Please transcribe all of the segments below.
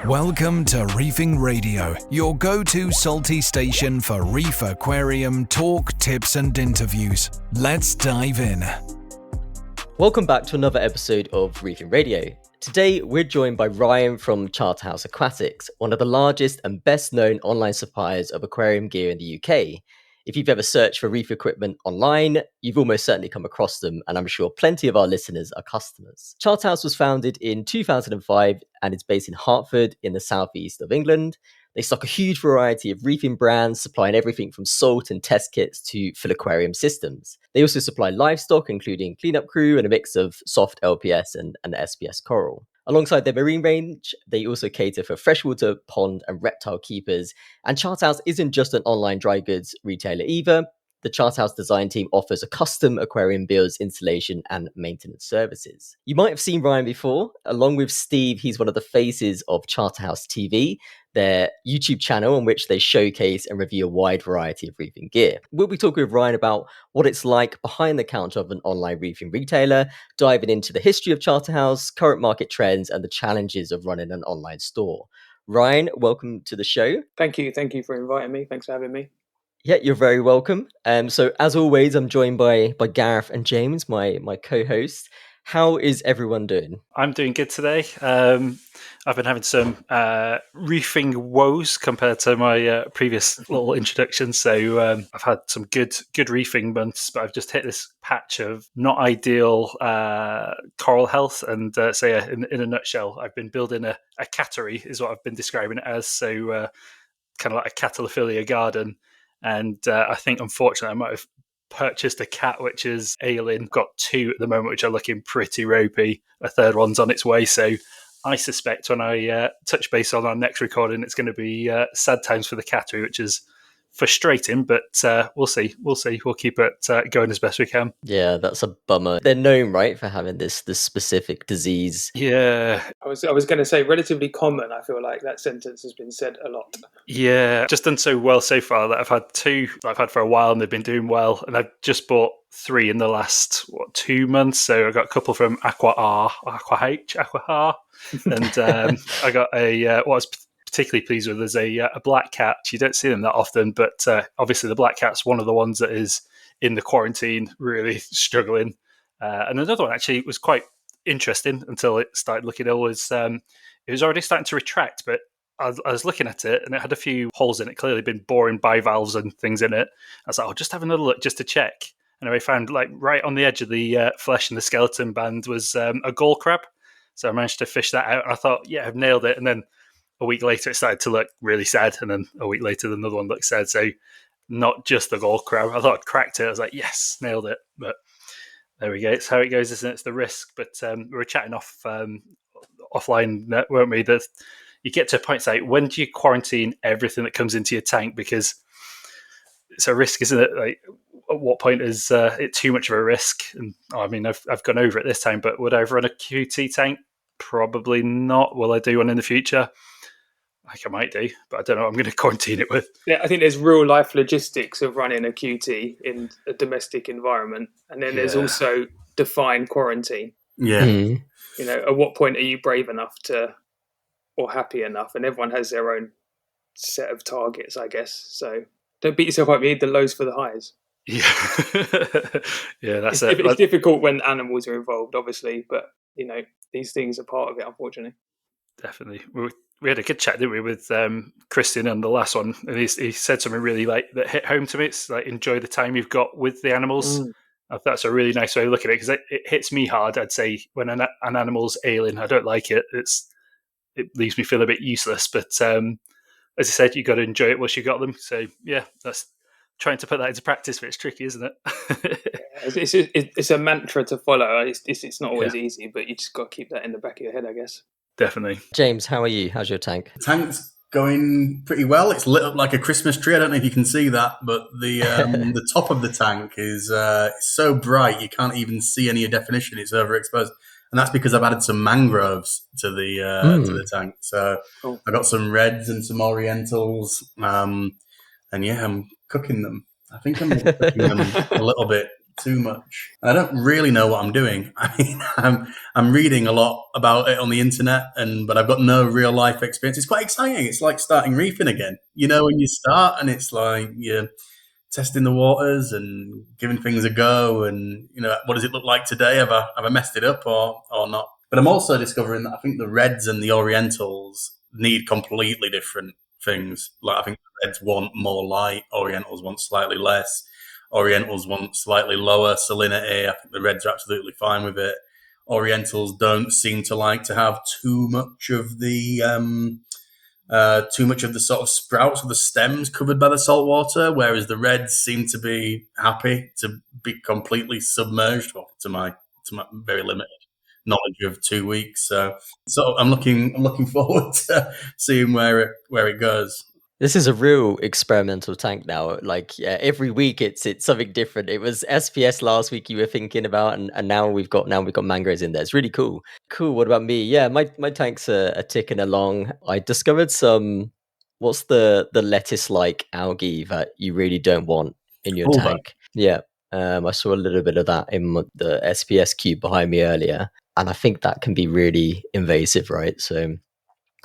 Welcome to Reefing Radio, your go-to salty station for reef aquarium talk, tips and interviews. Let's dive in. Welcome back to another episode of Reefing Radio. Today, we're joined by Ryan from Charterhouse Aquatics, one of the largest and best-known online suppliers of aquarium gear in the UK. If you've ever searched for reef equipment online, you've almost certainly come across them, and I'm sure plenty of our listeners are customers. Charterhouse was founded in 2005 and is based in Hertford in the southeast of England. They stock a huge variety of reefing brands, supplying everything from salt and test kits to full aquarium systems. They also supply livestock, including cleanup crew and a mix of soft LPS and SPS coral. Alongside their marine range, they also cater for freshwater, pond and reptile keepers. And Charterhouse isn't just an online dry goods retailer either. The Charterhouse design team offers a custom aquarium builds, installation and maintenance services. You might have seen Ryan before. Along with Steve, he's one of the faces of Charterhouse TV, their YouTube channel on which they showcase and review a wide variety of reefing gear. We'll be talking with Ryan about what it's like behind the counter of an online reefing retailer, diving into the history of Charterhouse, current market trends, and the challenges of running an online store. Ryan, welcome to the show. Thank you for inviting me. Thanks for having me. Yeah, you're very welcome. So as always, I'm joined by Gareth and James, my co-hosts. How is everyone doing? I'm doing good today. I've been having some reefing woes compared to my previous little introduction. So I've had some good reefing months, but I've just hit this patch of not ideal coral health. And so yeah, in a nutshell, I've been building a cattery is what I've been describing it as. So kind of like a cattalophilia garden. And I think, unfortunately, I might have purchased a cat which is ailing. Got two at the moment, which are looking pretty ropey. A third one's on its way. So I suspect when I touch base on our next recording, it's going to be sad times for the cattery, which is frustrating, but we'll see. We'll keep it going as best we can. Yeah, that's a bummer. They're known, right, for having this specific disease. Yeah. I was going to say relatively common. I feel like that sentence has been said a lot. Yeah, just done so well so far that I've had two that I've had for a while and they've been doing well. And I've just bought three in the last 2 months. So I got a couple from Aqua and I got a what I was particularly pleased with is a black cat. You don't see them that often, but obviously the black cat's one of the ones that is in the quarantine really struggling. And another one actually was quite interesting until it started looking ill. Was it was already starting to retract, but I was looking at it and it had a few holes in it, clearly been boring bivalves and things in it. I was like, I'll just have another look just to check. And I found like right on the edge of the flesh and the skeleton band was a gall crab. So I managed to fish that out and I thought, yeah, I've nailed it. And then a week later, it started to look really sad. And then a week later, another one looked sad. So not just the gall crab. I thought I'd cracked it. I was like, yes, nailed it. But there we go. It's how it goes, isn't it? It's the risk. But we were chatting offline, weren't we? That you get to a point, it's like, when do you quarantine everything that comes into your tank? Because it's a risk, isn't it? Like, at what point is it too much of a risk? And I mean, I've gone over it this time, but would I run a QT tank? Probably not. Will I do one in the future? I think I might do, but I don't know what I'm going to quarantine it with. Yeah, I think there's real life logistics of running a QT in a domestic environment. And then there's also defined quarantine. Yeah. You know, at what point are you brave enough to, or happy enough? And everyone has their own set of targets, I guess. So don't beat yourself up. You need the lows for the highs. Yeah. Yeah, that's it. It's difficult when animals are involved, obviously, but, you know, these things are part of it, unfortunately. Definitely. We had a good chat, didn't we, with Christian on the last one, and he said something really like that hit home to me. It's like, enjoy the time you've got with the animals. I think that's a really nice way of looking at it, because it hits me hard. I'd say when an animal's ailing, I don't like it. It leaves me feel a bit useless. But as I said, you got to enjoy it once you got them. So yeah, that's trying to put that into practice, but it's tricky, isn't it? It's a mantra to follow. It's not always easy, but you just got to keep that in the back of your head, I guess. Definitely. James, how are you? How's your tank? The tank's going pretty well. It's lit up like a Christmas tree. I don't know if you can see that, but the the top of the tank is so bright you can't even see any definition. It's overexposed. And that's because I've added some mangroves to the tank. So cool. I got some reds and some orientals. And yeah, I'm cooking them. I think I'm cooking them a little bit too much. I don't really know what I'm doing. I mean, I'm reading a lot about it on the internet, but I've got no real life experience. It's quite exciting. It's like starting reefing again. You know, when you start and it's like you're testing the waters and giving things a go, and you know, what does it look like today? Have I messed it up or not? But I'm also discovering that I think the reds and the orientals need completely different things. Like I think the reds want more light, orientals want slightly less. Orientals want slightly lower salinity. I think the reds are absolutely fine with it. Orientals don't seem to like to have too much of the sort of sprouts or the stems covered by the salt water, whereas the reds seem to be happy to be completely submerged. Well, to my very limited knowledge of 2 weeks, so I'm looking forward to seeing where it goes. This is a real experimental tank now. Like every week, it's something different. It was SPS last week you were thinking about, and now we've got mangroves in there. It's really cool. Cool. What about me? Yeah, my tanks are ticking along. I discovered some. What's the lettuce-like algae that you really don't want in your tank? Yeah, I saw a little bit of that in the SPS cube behind me earlier, and I think that can be really invasive, right? So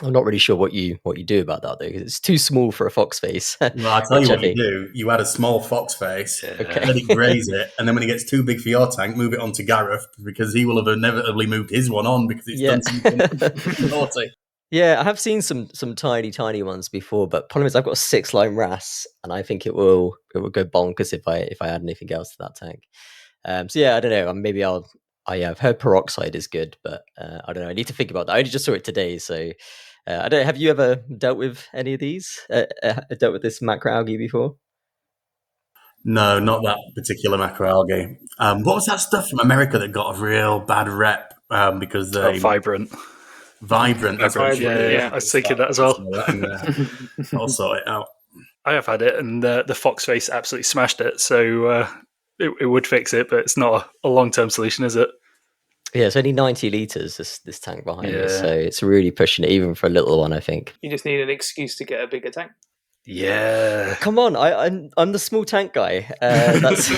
I'm not really sure what you do about that though, because it's too small for a fox face. Well, I'll tell you what you do. You add a small fox face, Okay. let it graze it, and then when it gets too big for your tank, move it on to Gareth, because he will have inevitably moved his one on because it's done something naughty. Yeah, I have seen some tiny ones before, but problem is I've got a 6-line RAS, and I think it will go bonkers if I add anything else to that tank. So yeah, I don't know. Maybe I've heard peroxide is good, but I don't know. I need to think about that. I only just saw it today, so I don't. Have you ever dealt with any of these? Dealt with this macroalgae before? No, not that particular macroalgae. What was that stuff from America that got a real bad rep because they Vibrant. That's Vibrant, yeah. I was thinking that as well. I'll sort it out. I have had it, and the fox face absolutely smashed it. So it would fix it, but it's not a long-term solution, is it? Yeah, it's only 90 liters. This tank behind me, so it's really pushing it, even for a little one. I think You just need an excuse to get a bigger tank. Yeah. Come on, I'm the small tank guy. That's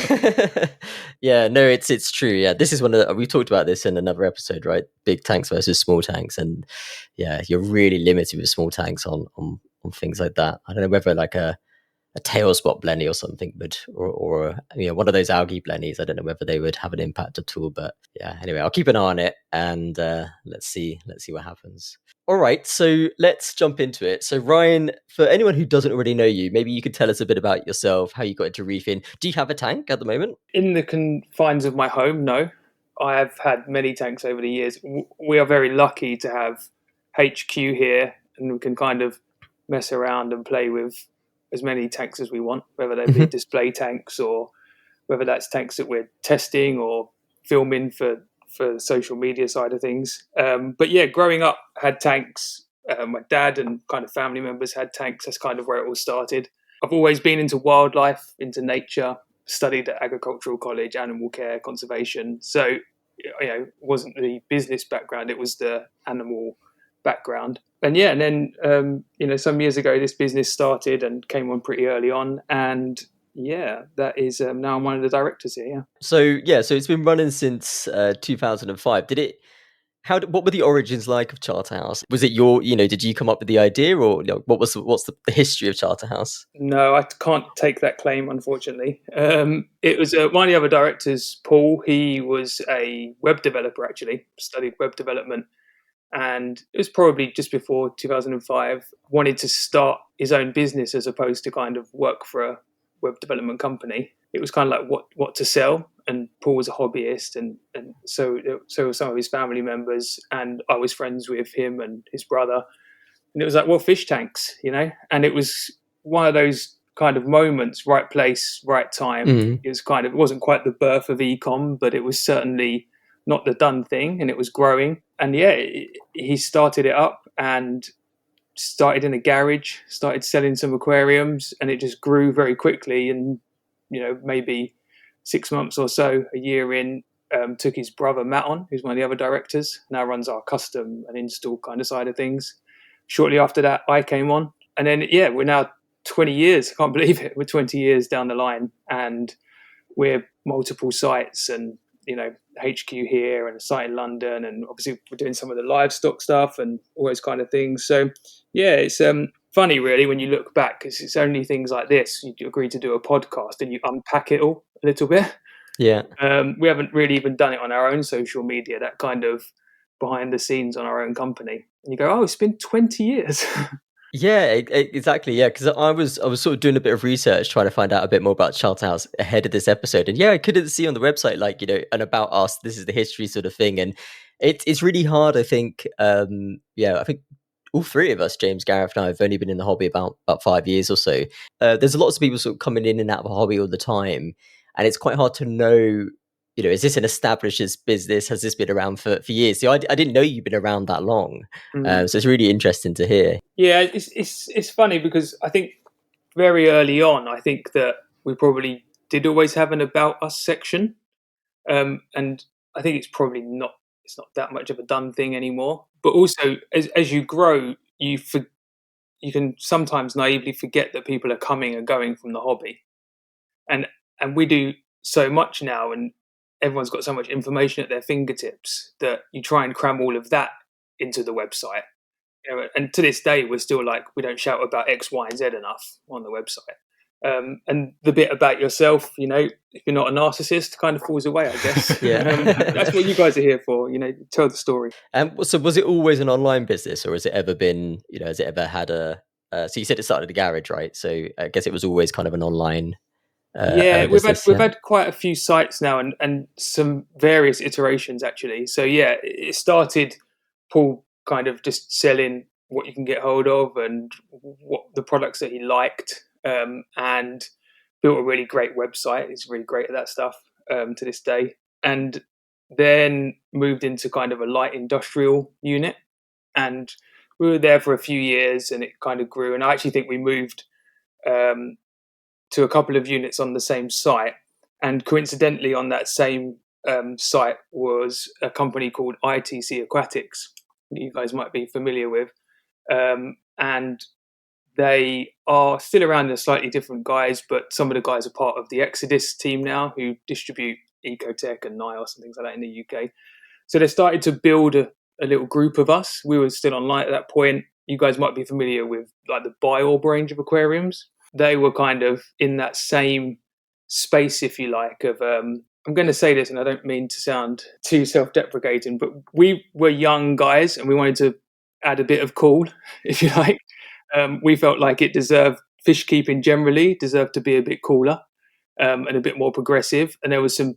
yeah. No, it's true. Yeah, this is we talked about this in another episode, right? Big tanks versus small tanks, and yeah, you're really limited with small tanks on things like that. I don't know whether like a tail spot blenny or something would, or you know, one of those algae blennies. I don't know whether they would have an impact at all, but yeah. Anyway, I'll keep an eye on it, and let's see what happens. All right, so let's jump into it. So Ryan, for anyone who doesn't already know you, maybe you could tell us a bit about yourself, how you got into reefing. Do you have a tank at the moment? In the confines of my home, no. I have had many tanks over the years. We are very lucky to have HQ here, and we can kind of mess around and play with as many tanks as we want, whether they be display tanks or whether that's tanks that we're testing or filming for social media side of things. But yeah, growing up, had tanks. My dad and kind of family members had tanks. That's kind of where it all started. I've always been into wildlife, into nature, studied at agricultural college, animal care, conservation. So, you know, it wasn't the business background, it was the animal background. And yeah, and then, you know, some years ago, this business started and came on pretty early on. And yeah, that is now I'm one of the directors here. Yeah. So it's been running since 2005. What were the origins like of Charterhouse? Was it did you come up with the idea, or what's the history of Charterhouse? No, I can't take that claim, unfortunately. It was one of the other directors, Paul. He was a web developer, actually, studied web development. And it was probably just before 2005, wanted to start his own business as opposed to kind of work for a web development company. It was kind of like what to sell. And Paul was a hobbyist, and so were some of his family members, and I was friends with him and his brother. And it was like, well, fish tanks, you know? And it was one of those kind of moments, right place, right time. Mm-hmm. It wasn't quite the birth of e-com, but it was certainly not the done thing, and it was growing. And yeah, he started it up and started in a garage, started selling some aquariums, and it just grew very quickly. And, you know, maybe 6 months or so, a year in, took his brother Matt on, who's one of the other directors, now runs our custom and install kind of side of things. Shortly after that, I came on. And then, yeah, we're now 20 years. I can't believe it. We're 20 years down the line. And we're multiple sites and, HQ here and a site in London. And obviously we're doing some of the livestock stuff and all those kind of things. So, yeah, it's funny, really, when you look back, because it's only things like this. You agree to do a podcast and you unpack it all a little bit. Yeah. We haven't really even done it on our own social media, that kind of behind the scenes on our own company. And you go, oh, it's been 20 years. Yeah, exactly. Yeah, because I was sort of doing a bit of research trying to find out a bit more about Charterhouse ahead of this episode, and yeah, I couldn't see on the website an about us. This is the history sort of thing, and it's really hard. I think, I think all three of us, James, Gareth, and I, have only been in the hobby about 5 years or so. There's lots of people sort of coming in and out of the hobby all the time, and it's quite hard to know. Is this an established business? Has this been around for years? So I didn't know you've been around that long. So it's really interesting to hear. Yeah, it's funny because I think very early on, I think that we probably did always have an about us section, and I think it's not that much of a done thing anymore. But also, as you grow, you can sometimes naively forget that people are coming and going from the hobby, and we do so much now, and everyone's got so much information at their fingertips that you try and cram all of that into the website. And to this day, we're still like, we don't shout about X, Y, and Z enough on the website. And the bit about yourself, if you're not a narcissist, kind of falls away, I guess. Yeah. That's what you guys are here for, tell the story. So was it always an online business, or has it ever been, has it ever had so you said it started at a garage, right? So I guess it was always kind of an online we've had quite a few sites now and some various iterations, actually. So yeah, it started Paul kind of just selling what you can get hold of and what the products that he liked, and built a really great website. He's really great at that stuff to this day. And then moved into kind of a light industrial unit, and we were there for a few years and it kind of grew. And I actually think we moved to a couple of units on the same site, and coincidentally on that same site was a company called ITC Aquatics, that you guys might be familiar with, and they are still around. They're slightly different guys, but some of the guys are part of the Exodus team now, who distribute Ecotech and Nios and things like that in the UK. So they started to build a little group of us. We were still online at that point. You guys might be familiar with like the Biorb range of aquariums. They were kind of in that same space, if you like, of, I'm going to say this and I don't mean to sound too self-deprecating, but we were young guys and we wanted to add a bit of cool, if you like. We felt like fish keeping generally deserved to be a bit cooler and a bit more progressive. And there was some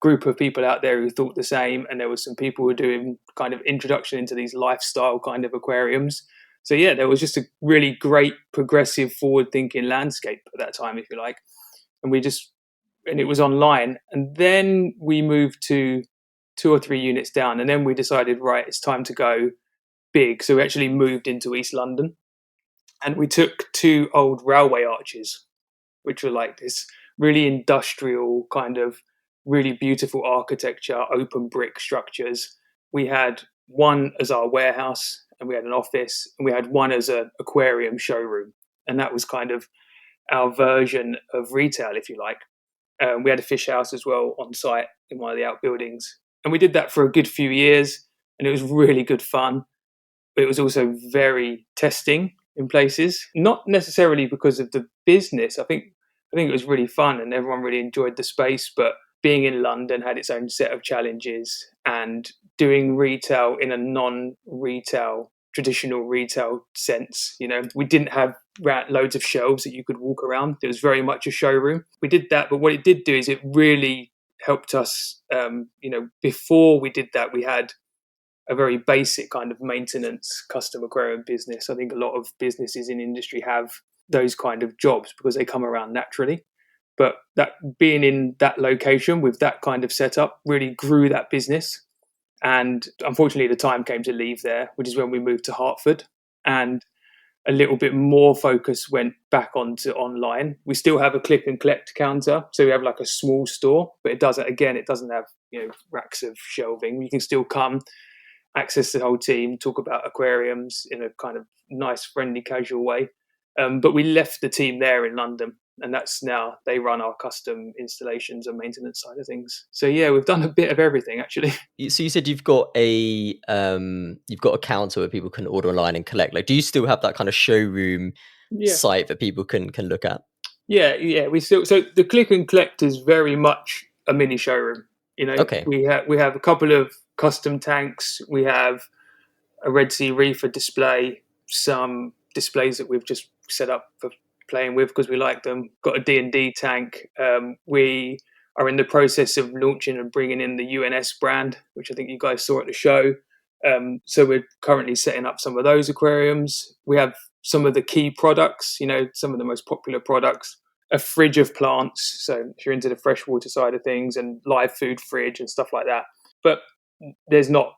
group of people out there who thought the same. And there was some people who were doing kind of introduction into these lifestyle kind of aquariums. So yeah, there was just a really great progressive forward-thinking landscape at that time, if you like. And it was online. And then we moved to 2 or 3 units down. And then we decided, right, it's time to go big. So we actually moved into East London. And we took 2 old railway arches, which were like this really industrial kind of really beautiful architecture, open brick structures. We had one as our warehouse, and we had an office, and we had one as an aquarium showroom. And that was kind of our version of retail, if you like. We had a fish house as well on site in one of the outbuildings. And we did that for a good few years, and it was really good fun. But it was also very testing in places, not necessarily because of the business. I think it was really fun and everyone really enjoyed the space, but being in London had its own set of challenges, and doing retail in a non-retail, traditional retail sense. We didn't have loads of shelves that you could walk around. It was very much a showroom. We did that, but what it did do is it really helped us. Before we did that, we had a very basic kind of maintenance custom aquarium business. I think a lot of businesses in industry have those kind of jobs because they come around naturally. But that being in that location with that kind of setup really grew that business. And unfortunately, the time came to leave there, which is when we moved to Hertford. And a little bit more focus went back onto online. We still have a click and collect counter. So we have like a small store, but it doesn't have, racks of shelving. You can still come, access the whole team, talk about aquariums in a kind of nice, friendly, casual way. But we left the team there in London. and that's now they run our custom installations and maintenance side of things. So yeah, we've done a bit of everything actually. So you said you've got a counter where people can order online and collect. Like, do you still have that kind of showroom site that people can look at? Yeah. We still, so the click and collect is very much a mini showroom. Okay. We have a couple of custom tanks. We have a Red Sea Reefer display, some displays that we've just set up for playing with because we like them. Got a D&D tank. We are in the process of launching and bringing in the UNS brand, which I think you guys saw at the show. So we're currently setting up some of those aquariums. We have some of the key products, some of the most popular products, a fridge of plants. So if you're into the freshwater side of things, and live food fridge and stuff like that. But there's not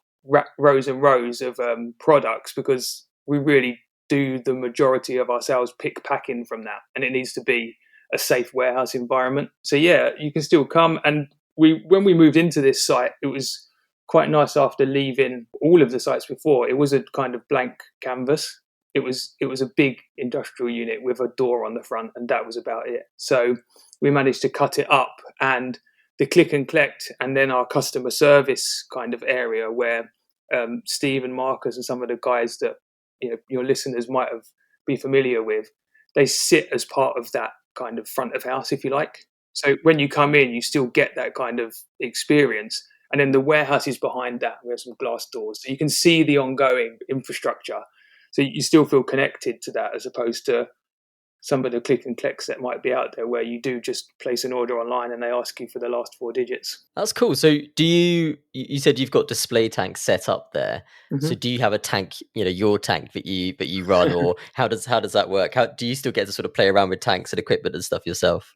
rows and rows of products because we really do the majority of our sales pick packing from that, and it needs to be a safe warehouse environment. So yeah, you can still come. And when we moved into this site, it was quite nice after leaving all of the sites before. It was a kind of blank canvas. It was a big industrial unit with a door on the front, and that was about it. So we managed to cut it up, and the click and collect, and then our customer service kind of area where Steve and Marcus and some of the guys that your listeners might be familiar with, they sit as part of that kind of front of house, if you like. So when you come in, you still get that kind of experience. And then the warehouse is behind that. We have some glass doors, so you can see the ongoing infrastructure. So you still feel connected to that, as opposed to some of the click and collects that might be out there where you do just place an order online and they ask you for the last 4 digits. That's cool. So do you said you've got display tanks set up there. Mm-hmm. So do you have a tank, your tank that you run, or how does that work? How do you still get to sort of play around with tanks and equipment and stuff yourself?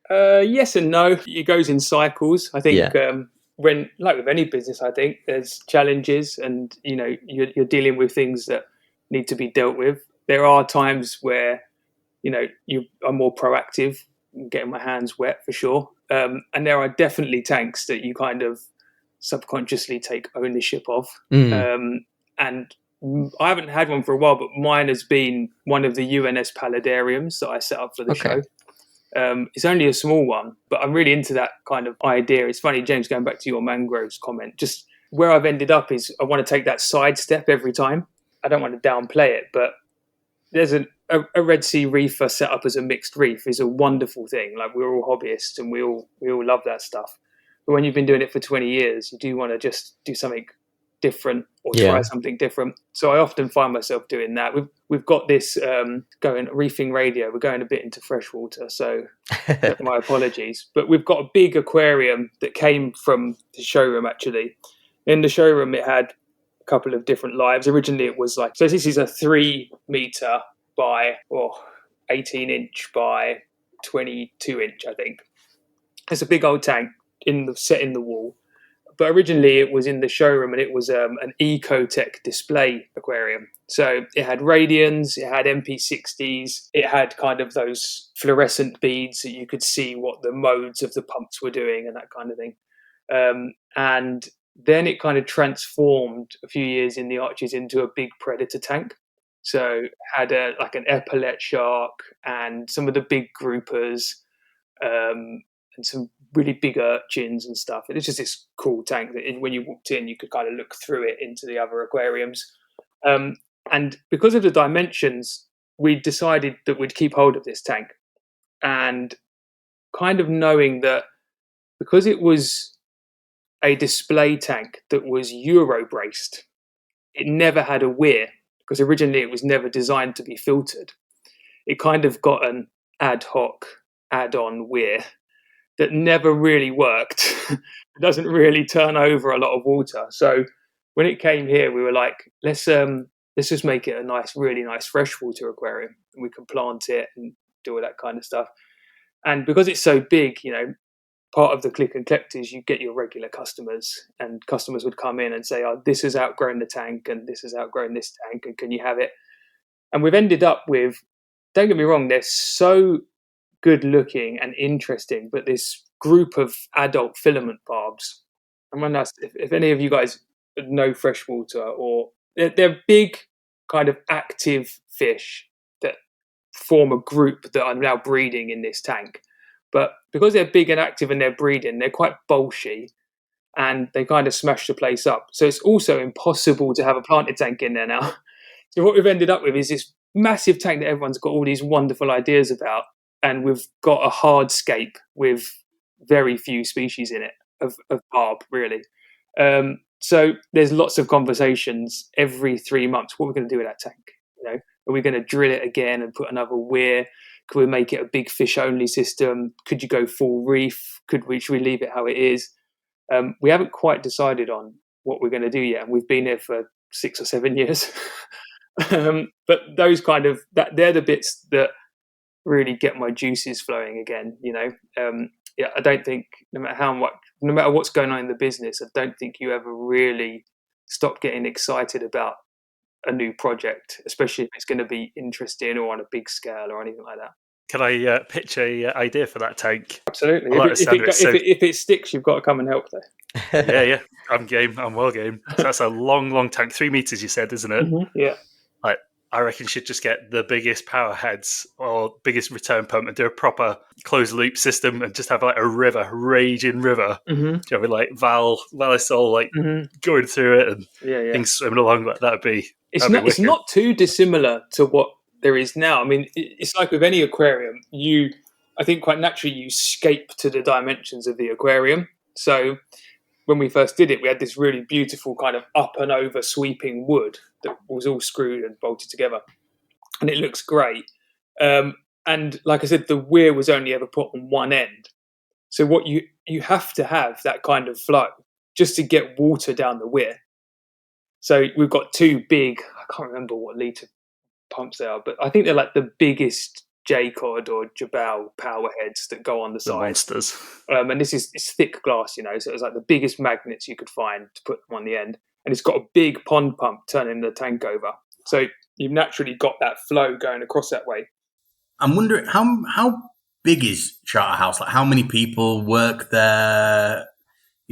Yes and no. It goes in cycles. I think when, like with any business, I think there's challenges, and you're dealing with things that need to be dealt with. There are times where you are more proactive, getting my hands wet for sure. And there are definitely tanks that you kind of subconsciously take ownership of. And I haven't had one for a while, but mine has been one of the UNS paludariums that I set up for the show. It's only a small one, but I'm really into that kind of idea. It's funny, James, going back to your mangroves comment, just where I've ended up is I want to take that side step every time. I don't want to downplay it, but there's a Red Sea Reefer set up as a mixed reef is a wonderful thing. Like, we're all hobbyists and we all love that stuff. But when you've been doing it for 20 years, you do want to just do something different or try something different. So I often find myself doing that. We've got this going Reefing Radio. We're going a bit into freshwater, so my apologies. But we've got a big aquarium that came from the showroom, actually. In the showroom, it had a couple of different lives. Originally, it was like, so this is a 3 meter by 18 inch by 22 inch, I think. It's a big old tank set in the wall. But originally it was in the showroom, and it was an Ecotech display aquarium. So it had radians, it had MP60s, it had kind of those fluorescent beads that you could see what the modes of the pumps were doing and that kind of thing. And then it kind of transformed a few years in the Arches into a big predator tank. So it had like an epaulet shark and some of the big groupers, and some really big urchins and stuff. It was just this cool tank that when you walked in, you could kind of look through it into the other aquariums. And because of the dimensions, we decided that we'd keep hold of this tank, and kind of knowing that because it was a display tank that was Euro braced, it never had a weir, because originally it was never designed to be filtered. It kind of got an ad hoc add-on weir that never really worked. It doesn't really turn over a lot of water. So when it came here, we were like, let's just make it a nice, really nice freshwater aquarium, and we can plant it and do all that kind of stuff. And because it's so big, part of the click and collect is you get your regular customers, and customers would come in and say, oh, this has outgrown the tank, and this has outgrown this tank, and can you have it? And we've ended up with, don't get me wrong, they're so good looking and interesting, but this group of adult filament barbs, and when if any of you guys know freshwater, or they're big kind of active fish that form a group that are now breeding in this tank. But because they're big and active and they're breeding, they're quite bolshy and they kind of smash the place up. So it's also impossible to have a planted tank in there now. So what we've ended up with is this massive tank that everyone's got all these wonderful ideas about, and we've got a hardscape with very few species in it of barb, really. So there's lots of conversations every 3 months. What are we going to do with that tank? Are we going to drill it again and put another weir? Could we make it a big fish only system? Could you go full reef? Should we leave it how it is? We haven't quite decided on what we're going to do yet, and we've been here for 6 or 7 years. But those they're the bits that really get my juices flowing again. I don't think no matter what's going on in the business, I don't think you ever really stop getting excited about a new project, especially if it's going to be interesting or on a big scale or anything like that. Can I pitch a idea for that tank? Absolutely. If it sticks, you've got to come and help there. Yeah. I'm game. I'm well game. So that's a long tank. 3 meters, you said, isn't it? Mm-hmm. Yeah. I reckon you should just get the biggest power heads or biggest return pump and do a proper closed loop system and just have like a raging river. Mm-hmm. With like Valisol going through it and things swimming along. That would be. It's not too dissimilar to what there is now. I mean, it's like with any aquarium, I think quite naturally you scape to the dimensions of the aquarium. So when we first did it, we had this really beautiful kind of up and over sweeping wood that was all screwed and bolted together, and it looks great. And like I said, the weir was only ever put on one end. So what you have to have that kind of flow just to get water down the weir. So we've got 2 big, I can't remember what litre pumps they are, but I think they're like the biggest J-Cod or Jabal power heads that go on the side. Monsters. And it's thick glass, so it's like the biggest magnets you could find to put them on the end. And it's got a big pond pump turning the tank over. So you've naturally got that flow going across that way. I'm wondering, how big is Charterhouse? Like, how many people work there?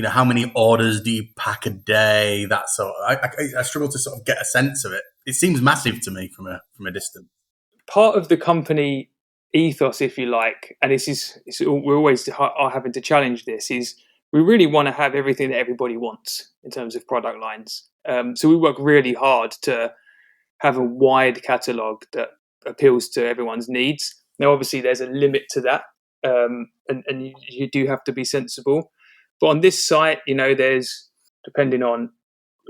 How many orders do you pack a day? That sort of, I struggle to sort of get a sense of it. It seems massive to me from a distance. Part of the company ethos, if you like, and we're always are having to challenge this, is we really want to have everything that everybody wants in terms of product lines. So we work really hard to have a wide catalogue that appeals to everyone's needs. Now, obviously, there's a limit to that, and you do have to be sensible. But on this site, there's, depending on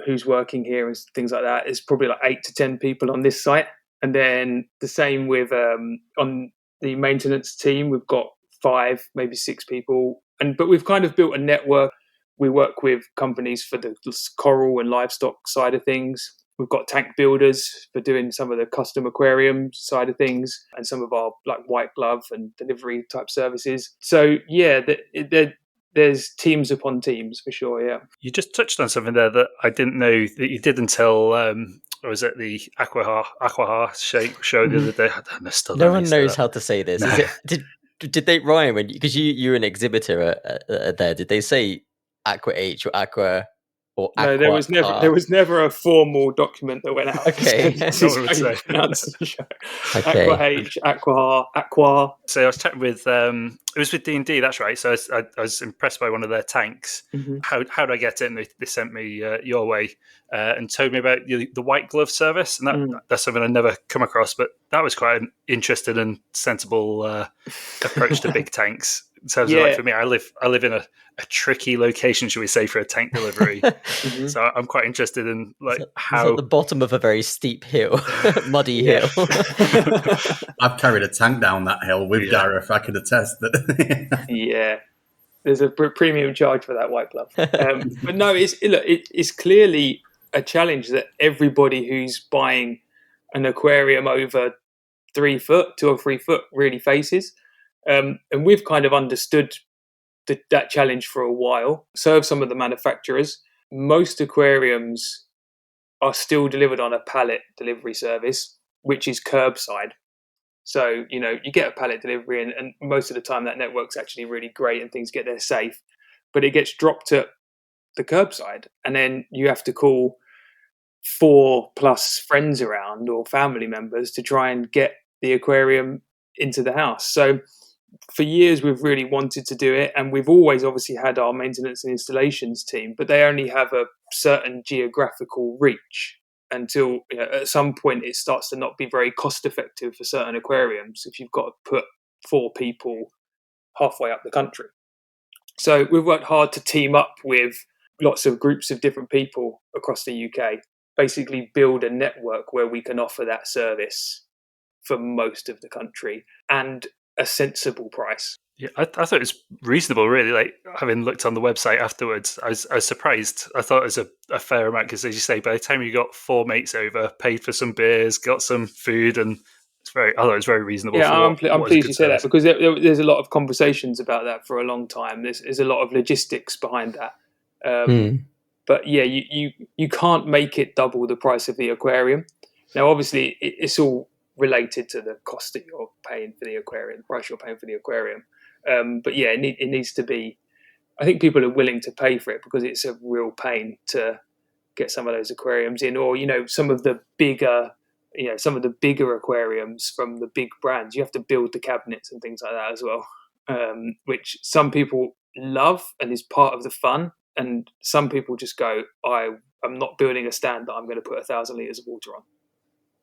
who's working here and things like that, there's probably like 8 to 10 people on this site. And then the same with on the maintenance team, we've got 5, maybe 6 people. But we've kind of built a network. We work with companies for the coral and livestock side of things. We've got tank builders for doing some of the custom aquarium side of things and some of our like white glove and delivery type services. So yeah, there's teams upon teams for sure. Yeah. You just touched on something there that I didn't know that you did until or was it the Aquahar show the other day? I still no one knows how to say this. No. Did they, Ryan, because you're an exhibitor there, did they say Aqua H or Aqua or Aqua? No, there was never a formal document that went out. Okay. This is how you pronounce the show. Okay. Aqua H, Aqua. So I was chatting with it was with D&D, that's right. So I was impressed by one of their tanks. Mm-hmm. How did I get it? And they sent me your way and told me about the white glove service, and that's something I'd never come across. But that was quite an interesting and sensible approach to big tanks. So like for me, I live in a tricky location, should we say, for a tank delivery. Mm-hmm. So I'm quite interested in how at the bottom of a very steep hill, muddy hill. I've carried a tank down that hill with Gareth. I can attest that. Yeah, there's a premium charge for that white glove. But no, it's clearly a challenge that everybody who's buying an aquarium over 3 foot, 2 or 3 foot, really faces. And we've kind of understood that challenge for a while. So have some of the manufacturers. Most aquariums are still delivered on a pallet delivery service, which is curbside. So, you get a pallet delivery and most of the time that network's actually really great and things get there safe. But it gets dropped at the curbside and then you have to call 4+ friends around or family members to try and get the aquarium into the house. So for years we've really wanted to do it, and we've always obviously had our maintenance and installations team, but they only have a certain geographical reach until at some point it starts to not be very cost effective for certain aquariums if you've got to put 4 people halfway up the country. So we've worked hard to team up with lots of groups of different people across the UK, basically build a network where we can offer that service for most of the country and a sensible price. Yeah, I thought it was reasonable, really. Like, having looked on the website afterwards, I was surprised. I thought it was a fair amount because, as you say, by the time you got 4 mates over, paid for some beers, got some food, and I thought it was very reasonable. Yeah, I'm pleased you said service. that, because there's a lot of conversations about that for a long time. There's a lot of logistics behind that. But yeah, you can't make it double the price of the aquarium. Now, obviously, it's all related to the cost that you're paying for the aquarium, the price you're paying for the aquarium. But yeah, it needs to be. I think people are willing to pay for it because it's a real pain to get some of those aquariums in, or some of the bigger aquariums from the big brands. You have to build the cabinets and things like that as well, which some people love and is part of the fun. And some people just go, I'm not building a stand that I'm going to put 1,000 litres of water on.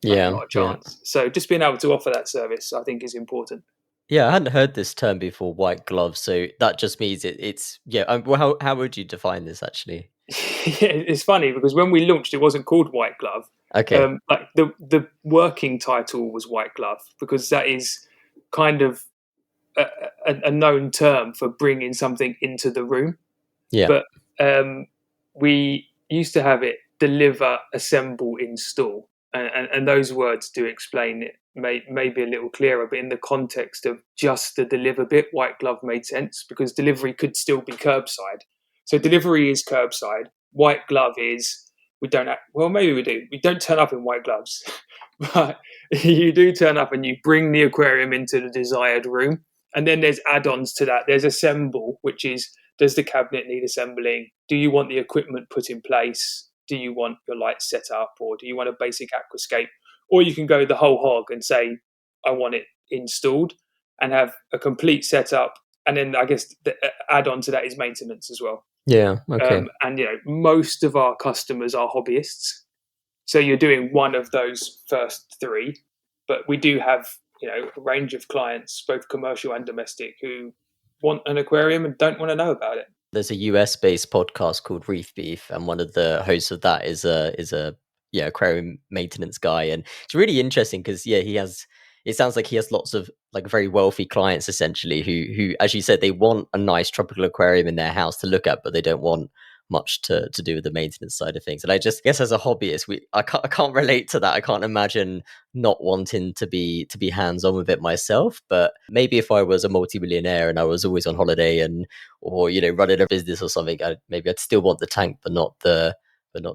Yeah, not a chance. So just being able to offer that service, I think, is important. Yeah, I hadn't heard this term before, white glove. So that just means it's well, how would you define this actually? It's funny because when we launched, it wasn't called white glove. Okay. Like the working title was white glove because that is kind of a known term for bringing something into the room. Yeah. But we used to have it deliver, assemble, install. And those words do explain it, may be a little clearer, but in the context of just the deliver bit, white glove made sense because delivery could still be curbside. So delivery is curbside. White glove is maybe we do. We don't turn up in white gloves, but you do turn up and you bring the aquarium into the desired room. And then there's add-ons to that. There's assemble, which is, does the cabinet need assembling? Do you want the equipment put in place? Do you want your lights set up, or do you want a basic aquascape? Or you can go the whole hog and say, I want it installed and have a complete setup. And then I guess the add-on to that is maintenance as well. Yeah. Okay. And most of our customers are hobbyists, so you're doing one of those first 3. But we do have a range of clients, both commercial and domestic, who want an aquarium and don't want to know about it. There's a US-based podcast called Reefing, and one of the hosts of that is a aquarium maintenance guy, and it's really interesting because it sounds like he has lots of like very wealthy clients essentially who, as you said, they want a nice tropical aquarium in their house to look at, but they don't want much to do with the maintenance side of things. And I just guess as a hobbyist, I can't relate to that. I can't imagine not wanting to be hands-on with it myself. But maybe if I was a multi-millionaire and I was always on holiday or running a business or something, I'd still want the tank, but not the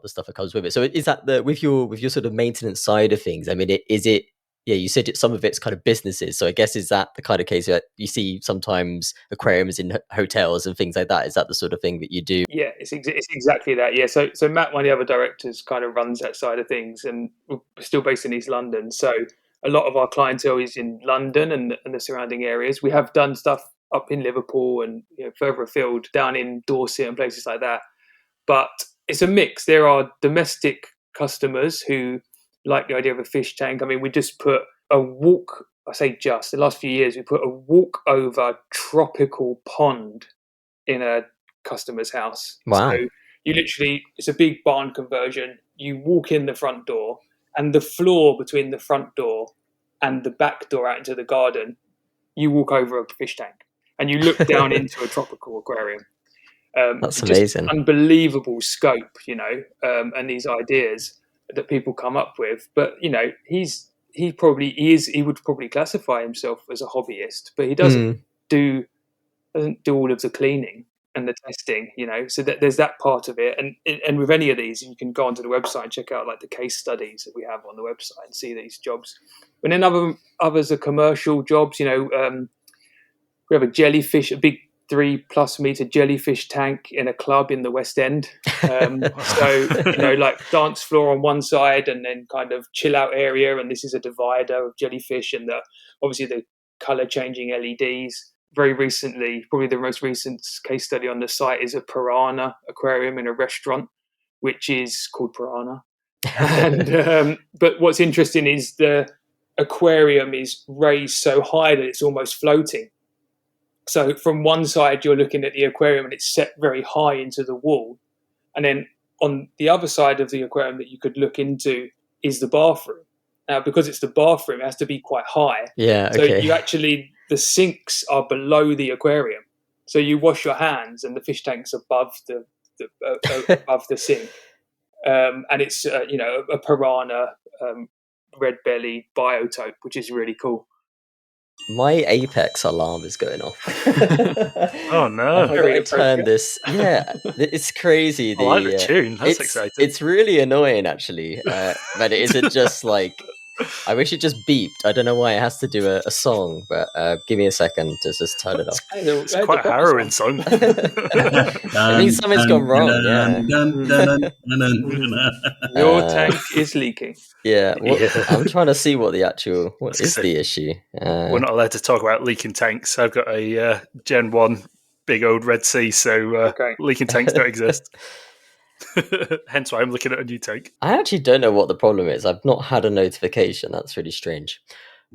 stuff that comes with it. So is that with your sort of maintenance side of things? I mean, is it? Yeah, you said some of it's kind of businesses. So I guess, is that the kind of case that you see sometimes aquariums in hotels and things like that? Is that the sort of thing that you do? Yeah, it's exactly that. Yeah, so Matt, one of the other directors, kind of runs that side of things, and we're still based in East London. So a lot of our clientele is in London and the surrounding areas. We have done stuff up in Liverpool and further afield, down in Dorset and places like that. But it's a mix. There are domestic customers who like the idea of a fish tank. I mean, we just put a walk, I say just, the last few years, we put a walk over tropical pond in a customer's house. Wow. So you literally, it's a big barn conversion. You walk in the front door, and the floor between the front door and the back door out into the garden, you walk over a fish tank and you look down into a tropical aquarium. That's amazing. Unbelievable scope, and these ideas that people come up with. But he would probably classify himself as a hobbyist, but he doesn't do all of the cleaning and the testing, so that there's that part of it. And with any of these, you can go onto the website and check out like the case studies that we have on the website and see these jobs. But then others are commercial jobs. We have a jellyfish, a big 3+ meter jellyfish tank in a club in the West End. So, like dance floor on one side and then kind of chill out area. And this is a divider of jellyfish and obviously the color changing LEDs. Very recently, probably the most recent case study on the site is a piranha aquarium in a restaurant, which is called Piranha. And but what's interesting is the aquarium is raised so high that it's almost floating. So from one side, you're looking at the aquarium and it's set very high into the wall. And then on the other side of the aquarium that you could look into is the bathroom. Now, because it's the bathroom, it has to be quite high. Yeah, so okay. The sinks are below the aquarium. So you wash your hands and the fish tank's above above the sink. And it's, a piranha red-bellied biotope, which is really cool. My Apex alarm is going off. Oh no! I've got to turn this. Yeah, it's crazy. I like the tune. That's exciting. It's really annoying, actually. But is it just like? I wish it just beeped. I don't know why it has to do a song, but give me a second to just turn it off. It's quite a harrowing song. It means something's gone wrong. Your tank is leaking. Yeah, I'm trying to see what is the issue. We're not allowed to talk about leaking tanks. I've got a Gen 1 big old Red Sea, so leaking tanks don't exist. Hence why I'm looking at a new tank. I actually don't know what the problem is. I've not had a notification. That's really strange.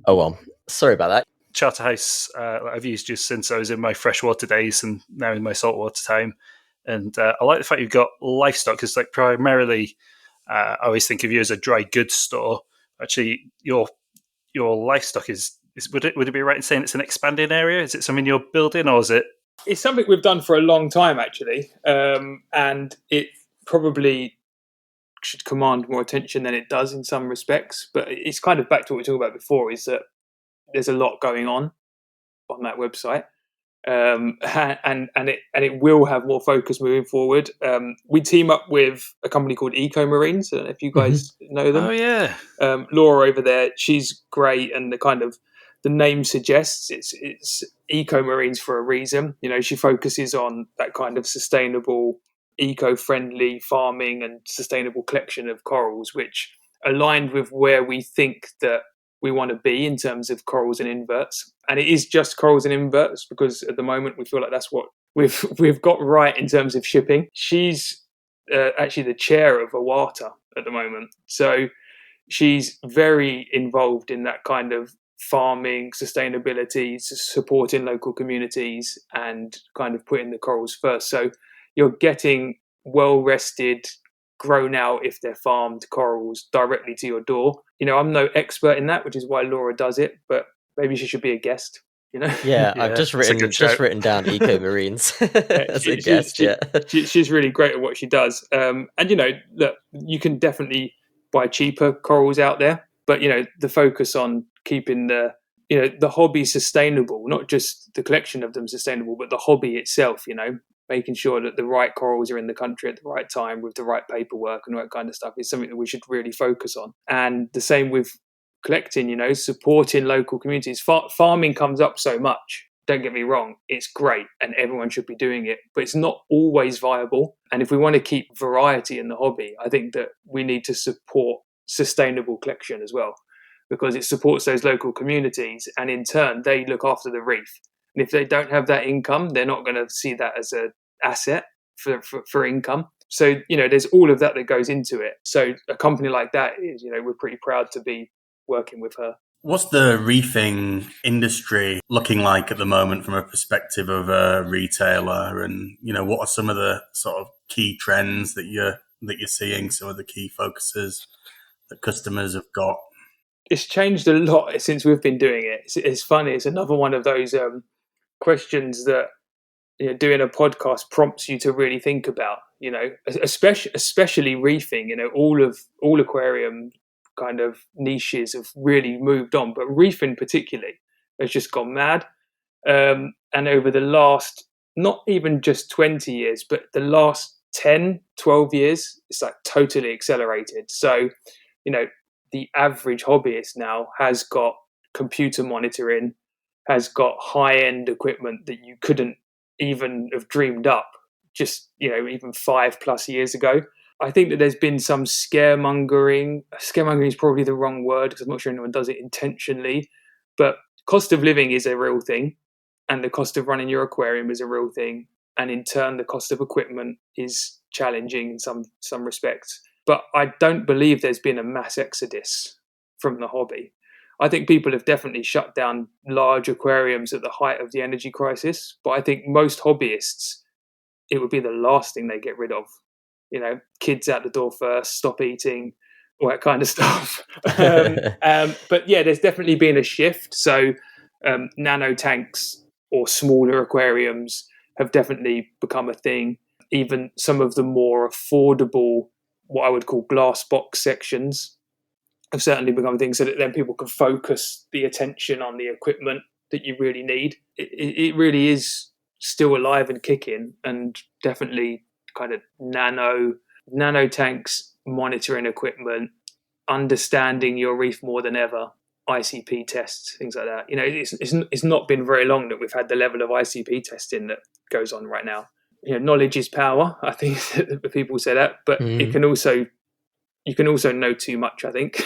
Oh well, sorry about that. Charterhouse I've used just since I was in my freshwater days and now in my saltwater time. And I like the fact you've got livestock because like primarily I always think of you as a dry goods store. Actually, your livestock is would it be right in saying it's an expanding area? Is it something you're building or is it? It's something we've done for a long time, actually. And it probably should command more attention than it does in some respects. But it's kind of back to what we were talking about before, is that there's a lot going on that website. And it will have more focus moving forward. We team up with a company called Eco Marines. I don't know if you guys know them. Oh yeah, Laura over there, she's great, and the name suggests it's Eco Marines for a reason. She focuses on that kind of sustainable, eco-friendly farming and sustainable collection of corals, which aligned with where we think that we want to be in terms of corals and inverts. And it is just corals and inverts because at the moment we feel like that's what we've got right in terms of shipping. She's actually the chair of Awata at the moment. So she's very involved in that kind of farming, sustainability, supporting local communities and kind of putting the corals first. So you're getting well-rested, grown out if they're farmed corals directly to your door. I'm no expert in that, which is why Laura does it, but maybe she should be a guest. Yeah, I've just written down Eco Marines as a guest. She's really great at what she does. And look, you can definitely buy cheaper corals out there, but the focus on keeping the hobby sustainable, not just the collection of them sustainable, but the hobby itself. Making sure that the right corals are in the country at the right time with the right paperwork and all that kind of stuff is something that we should really focus on. And the same with collecting, supporting local communities. Farming comes up so much. Don't get me wrong, it's great and everyone should be doing it, but it's not always viable. And if we want to keep variety in the hobby, I think that we need to support sustainable collection as well, because it supports those local communities and in turn they look after the reef. And if they don't have that income, they're not going to see that as an asset for income. So, there's all of that goes into it. So a company like that is, we're pretty proud to be working with her. What's the reefing industry looking like at the moment from a perspective of a retailer? And, what are some of the sort of key trends that you're seeing, some of the key focuses that customers have got? It's changed a lot since we've been doing it. It's funny. It's another one of those questions that doing a podcast prompts you to really think about. Especially reefing. All aquarium kind of niches have really moved on, but reefing particularly has just gone mad. And over the last, not even just 20 years, but the last 10, 12 years, it's like totally accelerated. So, the average hobbyist now has got computer monitoring, has got high-end equipment that you couldn't even have dreamed up just, even 5+ years ago. I think that there's been some scaremongering. Scaremongering is probably the wrong word because I'm not sure anyone does it intentionally, but cost of living is a real thing, and the cost of running your aquarium is a real thing. And in turn, the cost of equipment is challenging in some respects. But I don't believe there's been a mass exodus from the hobby. I think people have definitely shut down large aquariums at the height of the energy crisis. But I think most hobbyists, it would be the last thing they get rid of. Kids out the door first, stop eating, all that kind of stuff. But yeah, there's definitely been a shift. So nano tanks or smaller aquariums have definitely become a thing. Even some of the more affordable, what I would call glass box sections, have certainly become a thing, so that then people can focus the attention on the equipment that you really need. It really is still alive and kicking, and definitely kind of nano tanks, monitoring equipment, understanding your reef more than ever, ICP tests, things like that. It's not been very long that we've had the level of ICP testing that goes on right now. Knowledge is power. I think people say that, but you can also know too much, I think.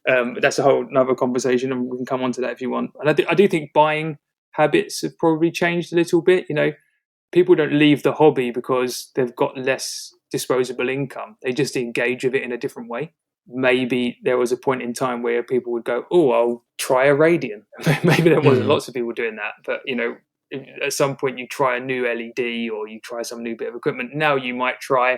But that's a whole another conversation, and we can come on to that if you want. And I do think buying habits have probably changed a little bit. People don't leave the hobby because they've got less disposable income. They just engage with it in a different way. Maybe there was a point in time where people would go, "Oh, I'll try a Radian." Maybe there wasn't lots of people doing that, but at some point you try a new LED or you try some new bit of equipment. Now you might try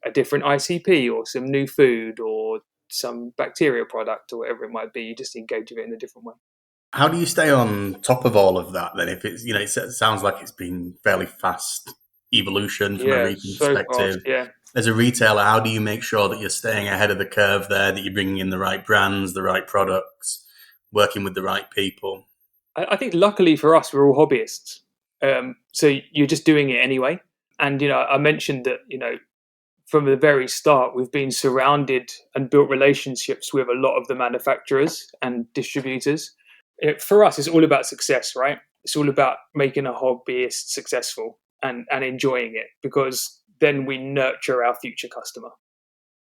a different ICP or some new food or some bacteria product or whatever it might be. You just engage with it in a different way. How do you stay on top of all of that then? If it's, it sounds like it's been fairly fast evolution from a reefing perspective. Fast. As a retailer, how do you make sure that you're staying ahead of the curve there, that you're bringing in the right brands, the right products, working with the right people? I think luckily for us, we're all hobbyists. So you're just doing it anyway. And, I mentioned that, from the very start, we've been surrounded and built relationships with a lot of the manufacturers and distributors. For us, it's all about success, right? It's all about making a hobbyist successful and enjoying it, because then we nurture our future customer.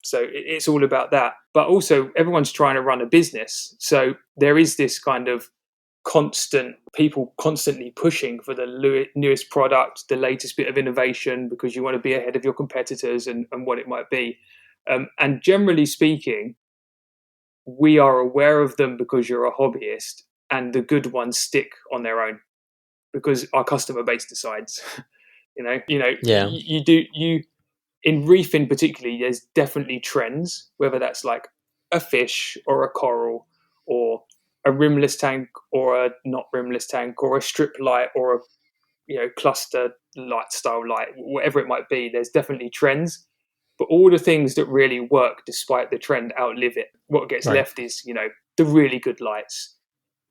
So it's all about that. But also, everyone's trying to run a business. So there is this kind of people constantly pushing for the newest product, the latest bit of innovation, because you want to be ahead of your competitors and what it might be. And generally speaking, we are aware of them because you're a hobbyist, and the good ones stick on their own because our customer base decides. In reefing particularly, there's definitely trends, whether that's like a fish or a coral or a rimless tank or a not rimless tank or a strip light or a cluster light style light, whatever it might be. There's definitely trends, but all the things that really work despite the trend outlive it. What gets left is the really good lights,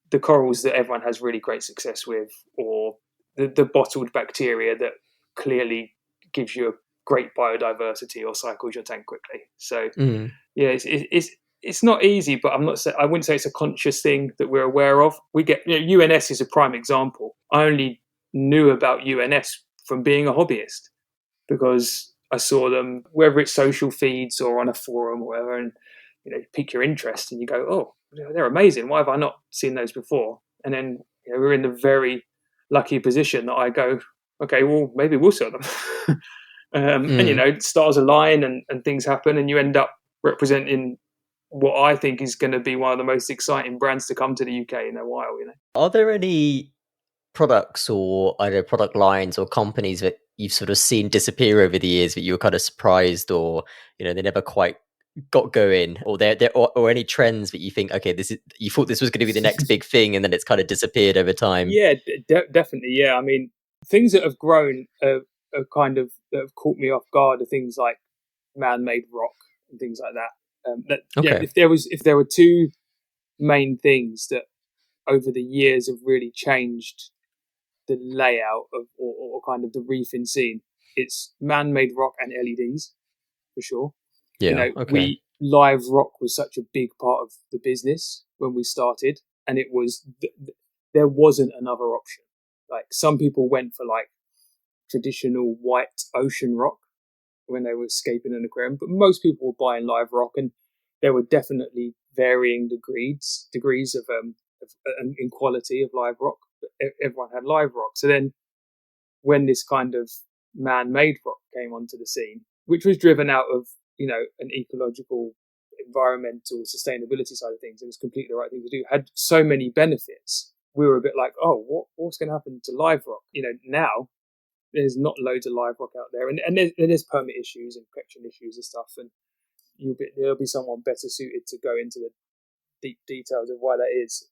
the corals that everyone has really great success with, or the bottled bacteria that clearly gives you a great biodiversity or cycles your tank quickly. So it's not easy, but I wouldn't say it's a conscious thing that we're aware of. We get UNS is a prime example. I only knew about UNS from being a hobbyist because I saw them, whether it's social feeds or on a forum or whatever, and pique your interest and you go, oh, they're amazing. Why have I not seen those before? And then we're in the very lucky position that I go, okay, well, maybe we'll sell them. And stars align and things happen, and you end up representing what I think is going to be one of the most exciting brands to come to the UK in a while. Are there any products or either product lines or companies that you've sort of seen disappear over the years that you were kind of surprised, or they never quite got going, or or any trends that you think, okay, you thought this was going to be the next big thing, and then it's kind of disappeared over time? Yeah, definitely. Yeah, I mean, things that have grown that have caught me off guard are things like man-made rock and things like that. If there were two main things that over the years have really changed the layout of or kind of the reefing scene, it's man-made rock and LEDs for sure. Live rock was such a big part of the business when we started, and it was there wasn't another option. Like, some people went for like traditional white ocean rock when they were escaping an aquarium, but most people were buying live rock, and there were definitely varying degrees of in quality of live rock. But everyone had live rock. So then, when this kind of man-made rock came onto the scene, which was driven out of an ecological, environmental, sustainability side of things, it was completely the right thing to do. Had so many benefits. We were a bit like, oh, what's going to happen to live rock? Now there's not loads of live rock out there, and there's permit issues and collection issues and stuff, and there'll be someone better suited to go into the deep details of why that is.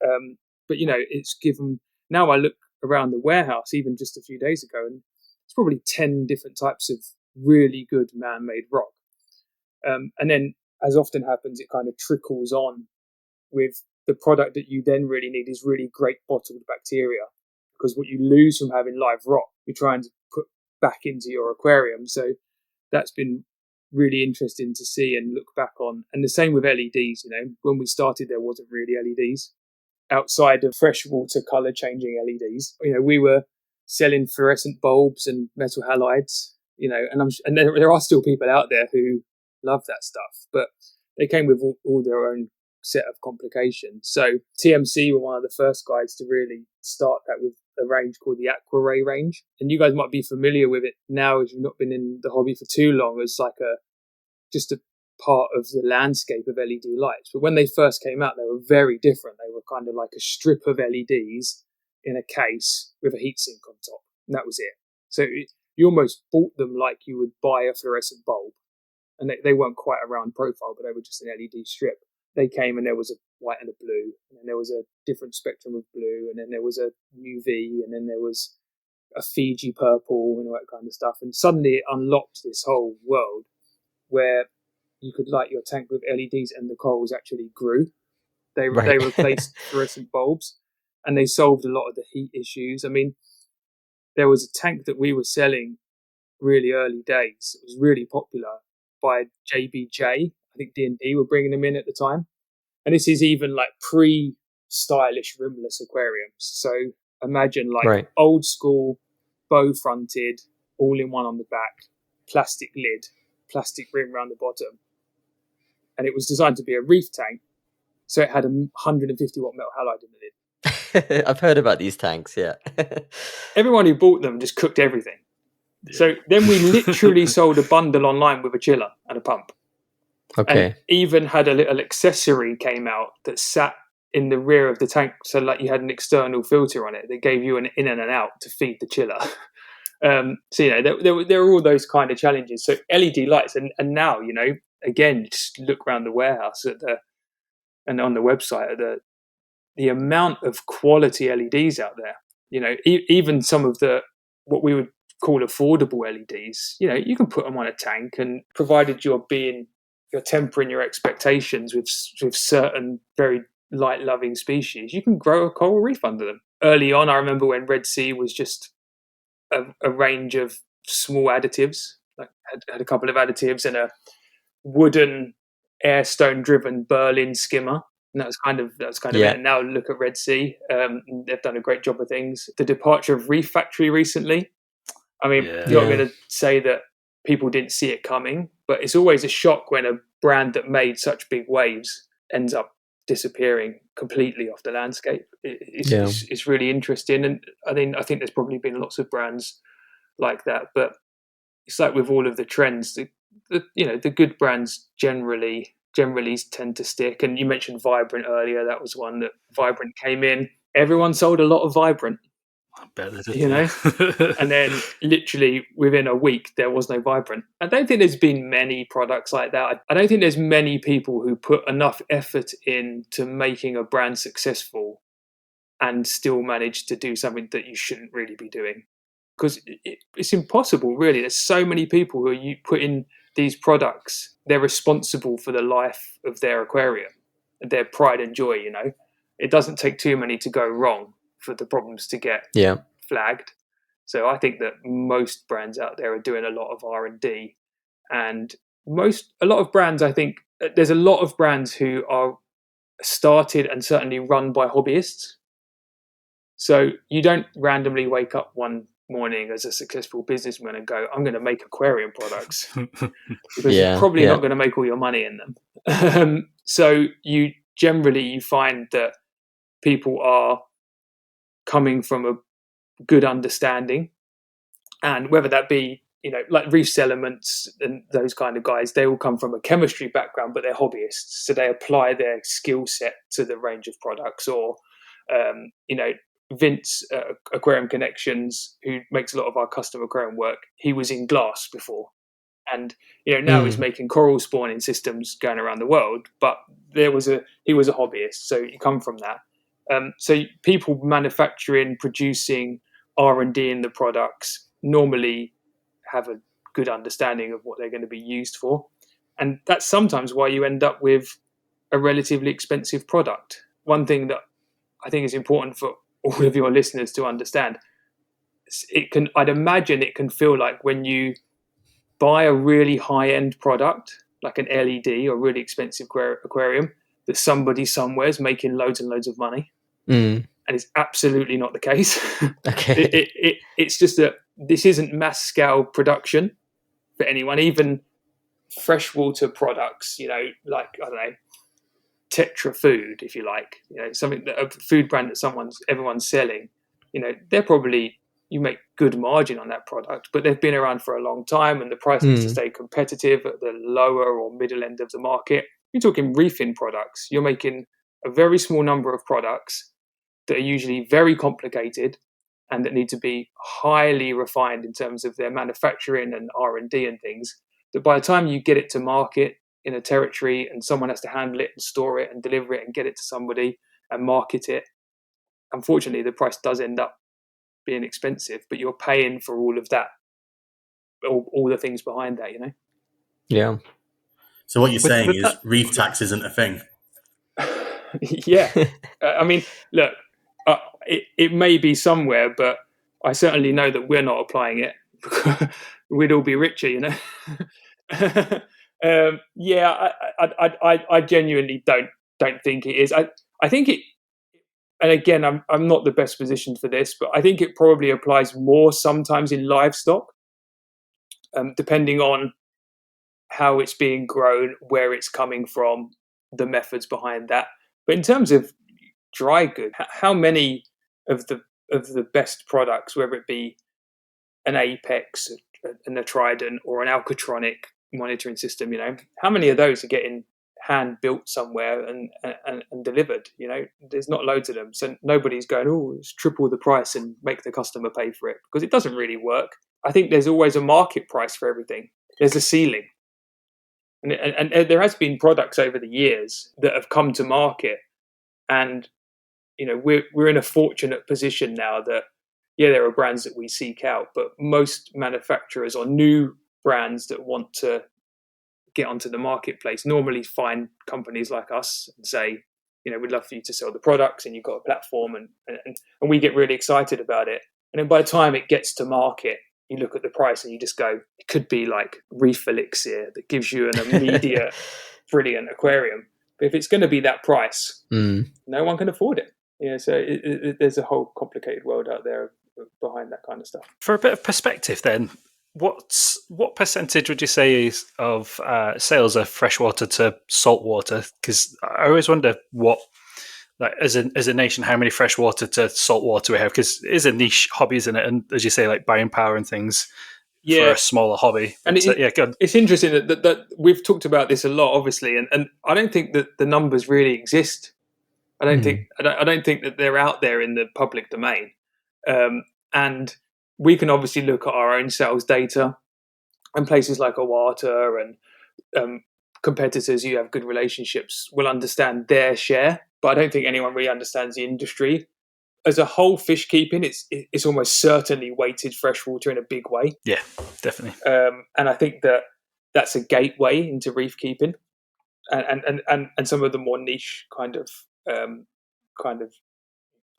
But it's given. Now I look around the warehouse, even just a few days ago, and it's probably 10 different types of really good man-made rock. And then, as often happens, it kind of trickles on with the product that you then really need is really great bottled bacteria, because what you lose from having live rock, you're trying to put back into your aquarium. So that's been really interesting to see and look back on. And the same with LEDs. When we started, there wasn't really LEDs outside of freshwater color changing LEDs. We were selling fluorescent bulbs and metal halides. And there are still people out there who love that stuff, but they came with all their own set of complications. So TMC were one of the first guys to really start that with a range called the Aquaray range. And you guys might be familiar with it now if you've not been in the hobby for too long, as like just a part of the landscape of LED lights. But when they first came out, they were very different. They were kind of like a strip of LEDs in a case with a heatsink on top, and that was it. So you almost bought them like you would buy a fluorescent bulb. And they weren't quite a round profile, but they were just an LED strip. They came and there was a white and a blue, and then there was a different spectrum of blue, and then there was a UV, and then there was a Fiji purple and all that kind of stuff. And suddenly it unlocked this whole world where you could light your tank with LEDs and the corals actually grew. They replaced fluorescent bulbs, and they solved a lot of the heat issues. I mean, there was a tank that we were selling really early days. It was really popular by JBJ. I think D&D were bringing them in at the time. And this is even like pre-stylish rimless aquariums. So imagine like old school, bow fronted, all in one on the back, plastic lid, plastic rim around the bottom. And it was designed to be a reef tank. So it had a 150 watt metal halide in the lid. I've heard about these tanks, yeah. Everyone who bought them just cooked everything. Yeah. So then we literally sold a bundle online with a chiller and a pump. Okay. And even had a little accessory came out that sat in the rear of the tank. So like you had an external filter on it that gave you an in and an out to feed the chiller. So, there were all those kind of challenges. So LED lights, and now, again, just look around the warehouse and on the website at the amount of quality LEDs out there. Even some of what we would call affordable LEDs, you can put them on a tank, and provided you're tempering your expectations with certain very light loving species, you can grow a coral reef under them. Early on, I remember when Red Sea was just a range of small additives, like had a couple of additives and a wooden air stone driven Berlin skimmer. And that was kind of it. And now look at Red Sea. They've done a great job of things. The departure of Reef Factory recently. I mean, you're not going to say that people didn't see it coming, but it's always a shock when a brand that made such big waves ends up disappearing completely off the landscape. It's really interesting, and I think there's probably been lots of brands like that. But it's like with all of the trends, the good brands generally tend to stick. And you mentioned Vibrant earlier. That was one that Vibrant came in. Everyone sold a lot of Vibrant. I bet they did, And then literally within a week there was no Vibrant. I don't think there's been many products like that. I don't think there's many people who put enough effort into making a brand successful and still manage to do something that you shouldn't really be doing, because it's impossible, really. There's so many people who you put in these products. They're responsible for the life of their aquarium, their pride and joy. It doesn't take too many to go wrong for the problems to get flagged. So I think that most brands out there are doing a lot of R&D, and a lot of brands, I think there's a lot of brands who are started and certainly run by hobbyists. So you don't randomly wake up one morning as a successful businessman and go, I'm going to make aquarium products, because Yeah, you're probably yeah. not going to make all your money in them. So you find that people are coming from a good understanding, and whether that be, like Reef Elements and those kind of guys, they all come from a chemistry background, but they're hobbyists, so they apply their skill set to the range of products. Or Vince, Aquarium Connections, who makes a lot of our custom aquarium work, he was in glass before, and now he's making coral spawning systems going around the world. But he was a hobbyist, so you come from that. So people manufacturing, producing, R&D in the products normally have a good understanding of what they're going to be used for, and that's sometimes why you end up with a relatively expensive product. One thing that I think is important for all of your listeners to understand, I'd imagine it can feel like when you buy a really high-end product, like an LED or really expensive aquarium, that somebody somewhere is making loads and loads of money. And it's absolutely not the case. Okay. It's just that this isn't mass scale production for anyone. Even freshwater products, like, I don't know, Tetra Food, if you like, something that a food brand that everyone's selling, they're probably, you make good margin on that product, but they've been around for a long time, and the price needs to stay competitive at the lower or middle end of the market. You're talking reefing products. You're making a very small number of products that are usually very complicated and that need to be highly refined in terms of their manufacturing and R&D and things, that by the time you get it to market in a territory and someone has to handle it and store it and deliver it and get it to somebody and market it, unfortunately the price does end up being expensive, but you're paying for all of that, all the things behind that, Yeah. So what you're saying is reef tax isn't a thing. Yeah. I mean, look, it may be somewhere, but I certainly know that we're not applying it. We'd all be richer, Yeah, I genuinely don't think it is. I think it, and again, I'm not the best positioned for this, but I think it probably applies more sometimes in livestock, depending on how it's being grown, where it's coming from, the methods behind that. But in terms of dry good, how many of the best products, whether it be an Apex, a Trident, or an Alcatronic monitoring system, how many of those are getting hand built somewhere and delivered? There's not loads of them, so nobody's going, oh, it's triple the price and make the customer pay for it, because it doesn't really work. I think there's always a market price for everything. There's a ceiling. And there has been products over the years that have come to market, and we're in a fortunate position now that, yeah, there are brands that we seek out, but most manufacturers or new brands that want to get onto the marketplace normally find companies like us and say, we'd love for you to sell the products, and you've got a platform, and we get really excited about it. And then by the time it gets to market, you look at the price and you just go, it could be like Reef Elixir that gives you an immediate brilliant aquarium. But if it's going to be that price, no one can afford it. So there's a whole complicated world out there behind that kind of stuff. For a bit of perspective then, what percentage would you say is of sales are freshwater to saltwater? Because I always wonder what, like, as a nation, how many freshwater to saltwater we have, because it is a niche hobby, isn't it? And as you say, like buying power and things for a smaller hobby. But, and good. It's interesting that we've talked about this a lot, obviously, and I don't think that the numbers really exist. I don't think that they're out there in the public domain. And we can obviously look at our own sales data, and places like Awata and competitors you have good relationships will understand their share, but I don't think anyone really understands the industry. As a whole, fish keeping, it's almost certainly weighted freshwater in a big way. Yeah, definitely. And I think that's a gateway into reef keeping, and some of the more niche kind of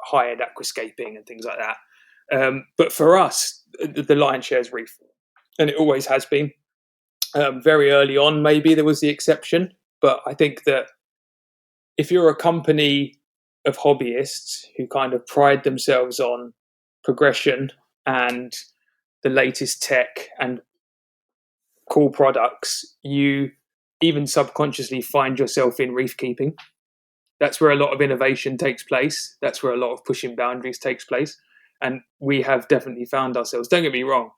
high-end aquascaping and things like that. But for us, the lion's share is reef, and it always has been. Very early on, maybe there was the exception, but I think that if you're a company of hobbyists who kind of pride themselves on progression and the latest tech and cool products, you even subconsciously find yourself in reef keeping. That's where a lot of innovation takes place. That's where a lot of pushing boundaries takes place. And we have definitely found ourselves, don't get me wrong,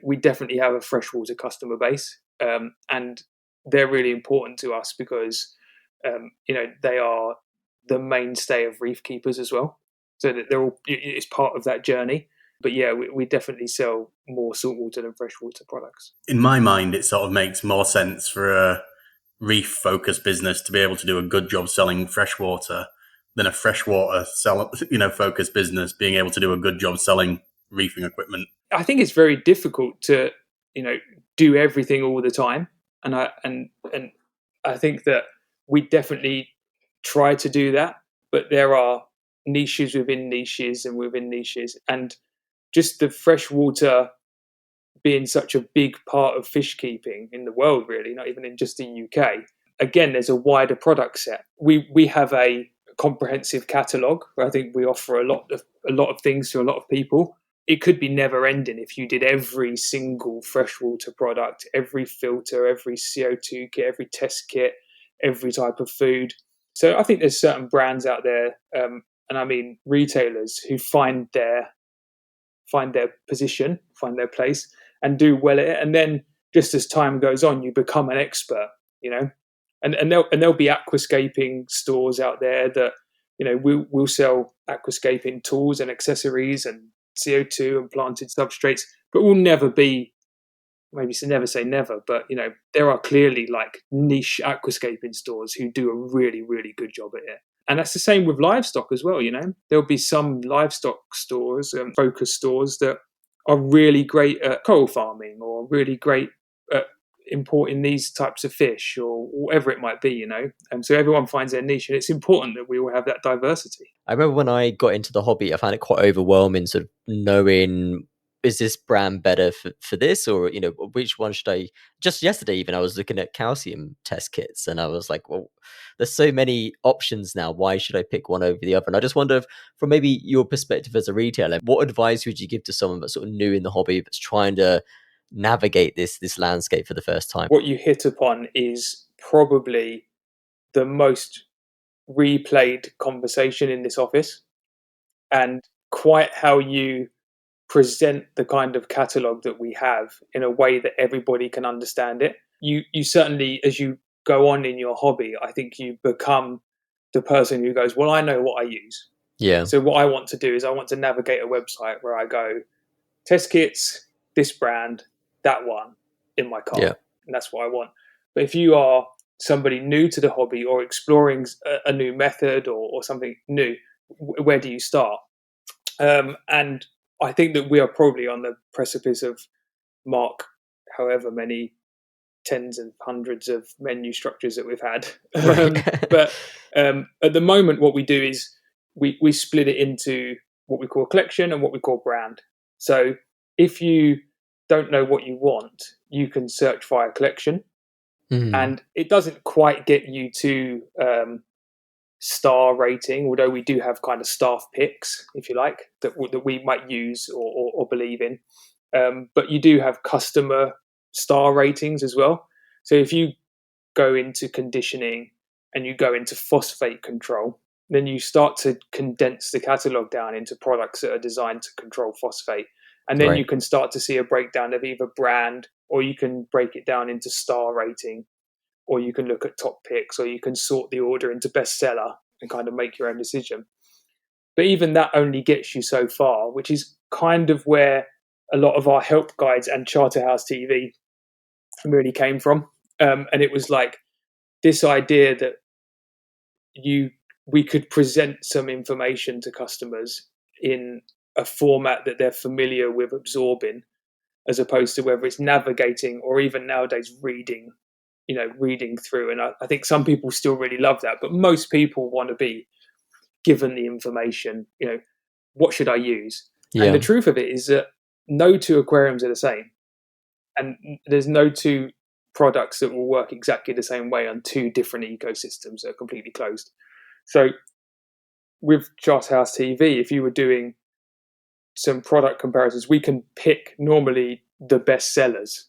we definitely have a freshwater customer base, and they're really important to us because, they are the mainstay of reef keepers as well. So that it's part of that journey. But yeah, we definitely sell more saltwater than freshwater products. In my mind, it sort of makes more sense for a reef-focused business to be able to do a good job selling freshwater than a freshwater focused business being able to do a good job selling reefing equipment. I think it's very difficult to, do everything all the time, and I think that we definitely try to do that, but there are niches within niches and within niches, and just the freshwater being such a big part of fish keeping in the world, really, not even in just the UK. Again, there's a wider product set. We have a comprehensive catalogue where I think we offer a lot of things to a lot of people. It could be never ending if you did every single freshwater product, every filter, every CO2 kit, every test kit, every type of food. So I think there's certain brands out there, and I mean retailers, who find their position, find their place, and do well at it. And then just as time goes on, you become an expert, And there'll be aquascaping stores out there that, we'll sell aquascaping tools and accessories and CO2 and planted substrates, but we'll never be, maybe never say never, but there are clearly like niche aquascaping stores who do a really, really good job at it. And that's the same with livestock as well. There'll be some livestock stores and focus stores that are really great at coral farming, or really great at importing these types of fish, or whatever it might be, And so everyone finds their niche, and it's important that we all have that diversity. I remember when I got into the hobby, I found it quite overwhelming, sort of knowing, is this brand better for this, or which one should I? Just yesterday, even, I was looking at calcium test kits, and I was like, well, there's so many options now. Why should I pick one over the other? And I just wonder, from maybe your perspective as a retailer, what advice would you give to someone that's sort of new in the hobby, that's trying to navigate this landscape for the first time? What you hit upon is probably the most replayed conversation in this office, and quite how you present the kind of catalogue that we have in a way that everybody can understand it. You certainly, as you go on in your hobby, I think you become the person who goes, well, I know what I use. Yeah. So what I want to do is I want to navigate a website where I go, test kits, this brand, that one in my cart. Yeah. And that's what I want. But if you are somebody new to the hobby, or exploring a new method, or something new, where do you start? And I think that we are probably on the precipice of mark however many tens and hundreds of menu structures that we've had. But at the moment, what we do is we split it into what we call collection and what we call brand. So if you don't know what you want, you can search via collection. And it doesn't quite get you to star rating, although we do have kind of staff picks, if you like, that we might use or believe in. But you do have customer star ratings as well. So if you go into conditioning and you go into phosphate control, then you start to condense the catalogue down into products that are designed to control phosphate. And then you can start to see a breakdown of either brand, or you can break it down into star rating, or you can look at top picks, or you can sort the order into bestseller and kind of make your own decision. But even that only gets you so far, which is kind of where a lot of our help guides and Charterhouse TV really came from. And it was like this idea that we could present some information to customers in a format that they're familiar with absorbing, as opposed to whether it's navigating or even nowadays reading through. And I think some people still really love that, but most people want to be given the information, what should I use? Yeah. And the truth of it is that no two aquariums are the same. And there's no two products that will work exactly the same way on two different ecosystems that are completely closed. So with Charterhouse TV, if you were doing some product comparisons, we can pick normally the best sellers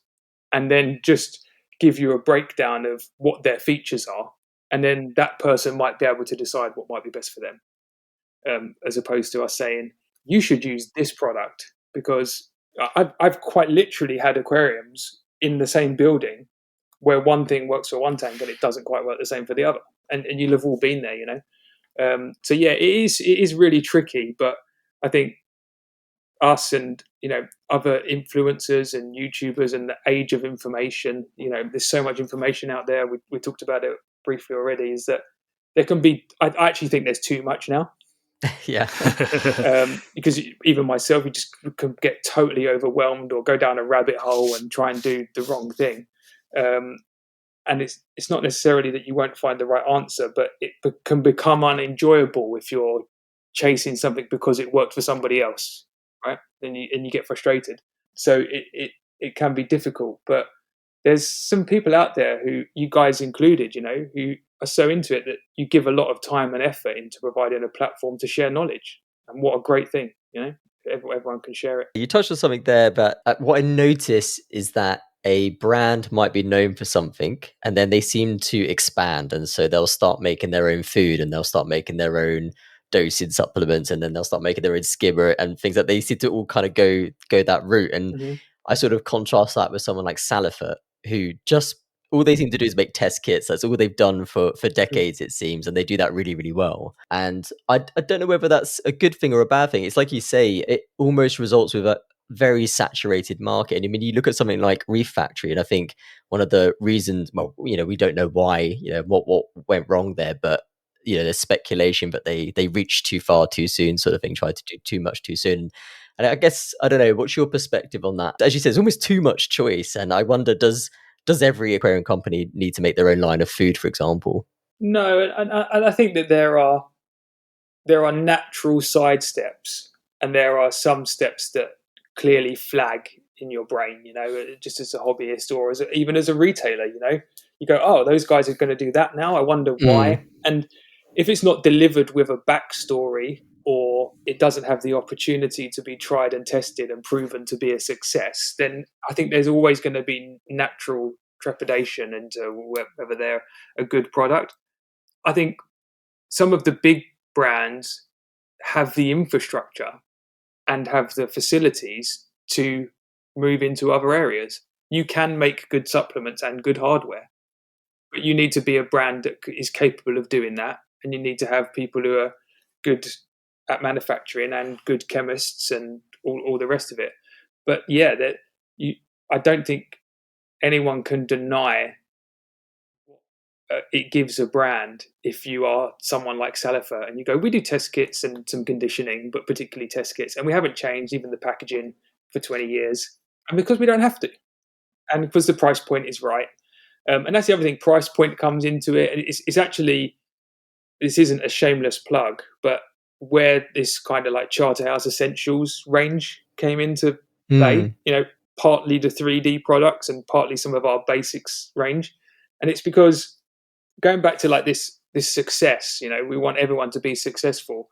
and then just give you a breakdown of what their features are. And then that person might be able to decide what might be best for them, as opposed to us saying, you should use this product. Because I've quite literally had aquariums in the same building where one thing works for one tank and it doesn't quite work the same for the other. And you'll have all been there, you know. So yeah, it is really tricky, but I think us and, you know, other influencers and YouTubers and the age of information, you know, there's so much information out there. We talked about it briefly already, is that there can be, I actually think there's too much now. Yeah. Because even myself, you just can get totally overwhelmed or go down a rabbit hole and try and do the wrong thing. And it's not necessarily that you won't find the right answer, but it can become unenjoyable if you're chasing something because it worked for somebody else, right? And you get frustrated. So it can be difficult. But there's some people out there, who you guys included, you know, who are so into it that you give a lot of time and effort into providing a platform to share knowledge. And what a great thing, you know, everyone can share it. You touched on something there, but what I notice is that a brand might be known for something and then they seem to expand. And so they'll start making their own food and they'll start making their own dosage supplements, and then they'll start making their own skimmer and things like that. They seem to all kind of go that route. And I sort of contrast that with someone like Salifert, who just, all they seem to do is make test kits. That's all they've done for decades, it seems. And they do that really, really well. And I don't know whether that's a good thing or a bad thing. It's like you say, it almost results with a very saturated market. And I mean, you look at something like Reef Factory, and I think one of the reasons, well, you know, we don't know why, you know, what went wrong there, but, you know, there's speculation, but they reached too far too soon, sort of thing, tried to do too much too soon. And I guess, I don't know, what's your perspective on that? As you said, it's almost too much choice. And I wonder, does every aquarium company need to make their own line of food, for example? No, and I think that there are natural side steps, and there are some steps that clearly flag in your brain, you know, just as a hobbyist or even as a retailer, you know, you go, oh, those guys are going to do that now. I wonder why. And if it's not delivered with a backstory, or it doesn't have the opportunity to be tried and tested and proven to be a success, then I think there's always going to be natural trepidation into whether they're a good product. I think some of the big brands have the infrastructure and have the facilities to move into other areas. You can make good supplements and good hardware, but you need to be a brand that is capable of doing that, and you need to have people who are good at manufacturing and good chemists and all the rest of it. But yeah, I don't think anyone can deny it gives a brand if you are someone like Salifert and you go, we do test kits and some conditioning, but particularly test kits, and we haven't changed even the packaging for 20 years, and because we don't have to, and because the price point is right. And that's the other thing, price point comes into it. And it's actually, this isn't a shameless plug, but where this kind of like Charterhouse Essentials range came into play, you know, partly the 3D products and partly some of our basics range. And it's because, going back to like this success, you know, we want everyone to be successful.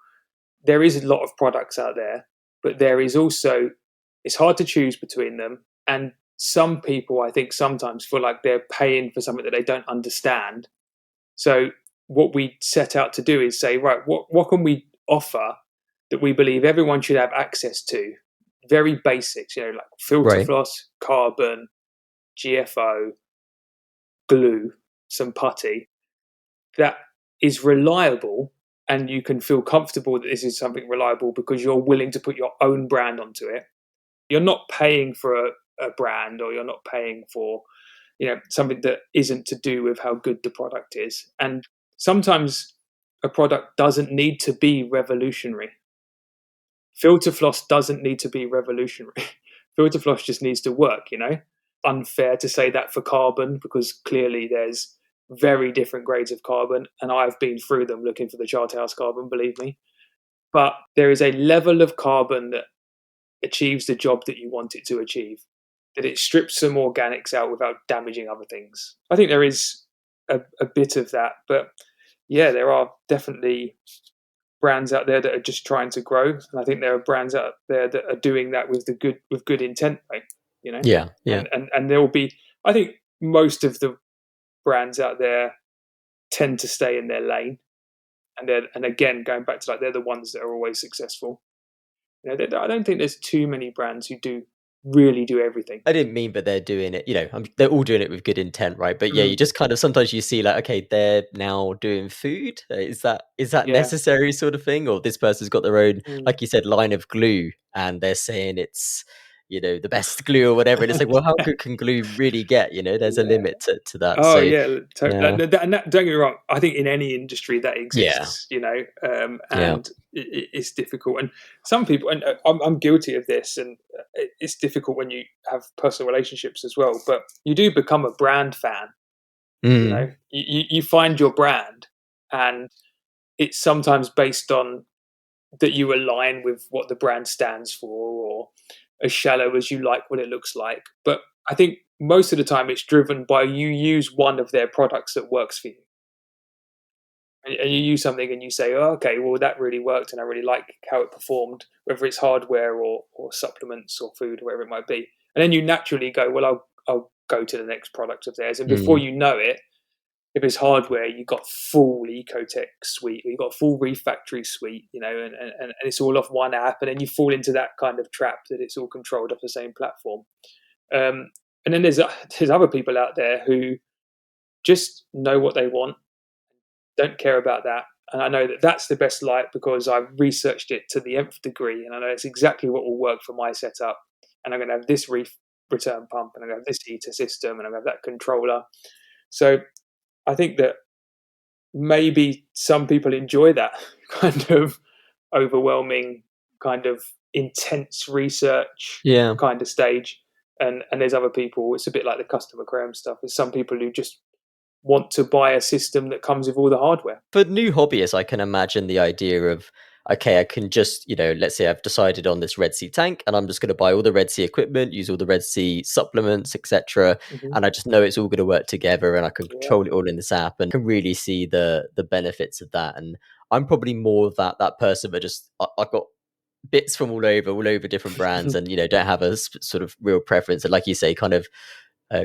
There is a lot of products out there, but there is also, it's hard to choose between them. And some people, I think, sometimes feel like they're paying for something that they don't understand. So what we set out to do is say, right, what can we offer that we believe everyone should have access to? Very basics, you know, like filter floss, carbon, GFO, glue, some putty, that is reliable, and you can feel comfortable that this is something reliable because you're willing to put your own brand onto it. You're not paying for a brand, or you're not paying for, you know, something that isn't to do with how good the product is. And sometimes a product doesn't need to be revolutionary. Filter floss doesn't need to be revolutionary. Filter floss just needs to work, you know. Unfair to say that for carbon, because clearly there's very different grades of carbon, and I've been through them looking for the Charterhouse carbon, believe me. But there is a level of carbon that achieves the job that you want it to achieve, that it strips some organics out without damaging other things. I think there is a bit of that, but yeah, there are definitely brands out there that are just trying to grow, and I think there are brands out there that are doing that with good intent, right? Yeah. And there will be. I think most of the brands out there tend to stay in their lane, and again, going back to they're the ones that are always successful. I don't think there's too many brands who really do everything. I didn't mean, but they're doing it, they're all doing it with good intent, right? But yeah, you just kind of, sometimes you see okay, they're now doing food. Is that necessary, sort of thing? Or this person's got their own, like you said, line of glue, and they're saying it's, the best glue or whatever. And it's like, well, how good can glue really get? There's a limit to that. Oh, so yeah. And don't get me wrong. I think in any industry that exists, and it's difficult. And some people, and I'm guilty of this, and it's difficult when you have personal relationships as well. But you do become a brand fan. You find your brand, and it's sometimes based on that you align with what the brand stands for, or as shallow as you like what it looks like. But I think most of the time it's driven by you use one of their products that works for you. And you use something and you say, oh, okay, well, that really worked and I really like how it performed, whether it's hardware or supplements or food or whatever it might be. And then you naturally go, well, I'll go to the next product of theirs. And before you know it, if it's hardware, you've got full Ecotech suite, you've got full Reef Factory suite, and it's all off one app, and then you fall into that kind of trap that it's all controlled off the same platform. And then there's other people out there who just know what they want, don't care about that. And I know that that's the best light because I've researched it to the nth degree, and I know it's exactly what will work for my setup. And I'm going to have this reef return pump, and I'm going to have this heater system, and I'm going to have that controller. So I think that maybe some people enjoy that kind of overwhelming, kind of intense research kind of stage. And there's other people, it's a bit like the custom aquarium stuff. There's some people who just want to buy a system that comes with all the hardware. For new hobbyists, I can imagine the idea of, okay, I can just, let's say I've decided on this Red Sea tank and I'm just going to buy all the Red Sea equipment, use all the Red Sea supplements, etc. And I just know it's all going to work together and I can control it all in this app and can really see the benefits of that. And I'm probably more of that person, but just I've got bits from all over different brands and, don't have a sort of real preference. And like you say, kind of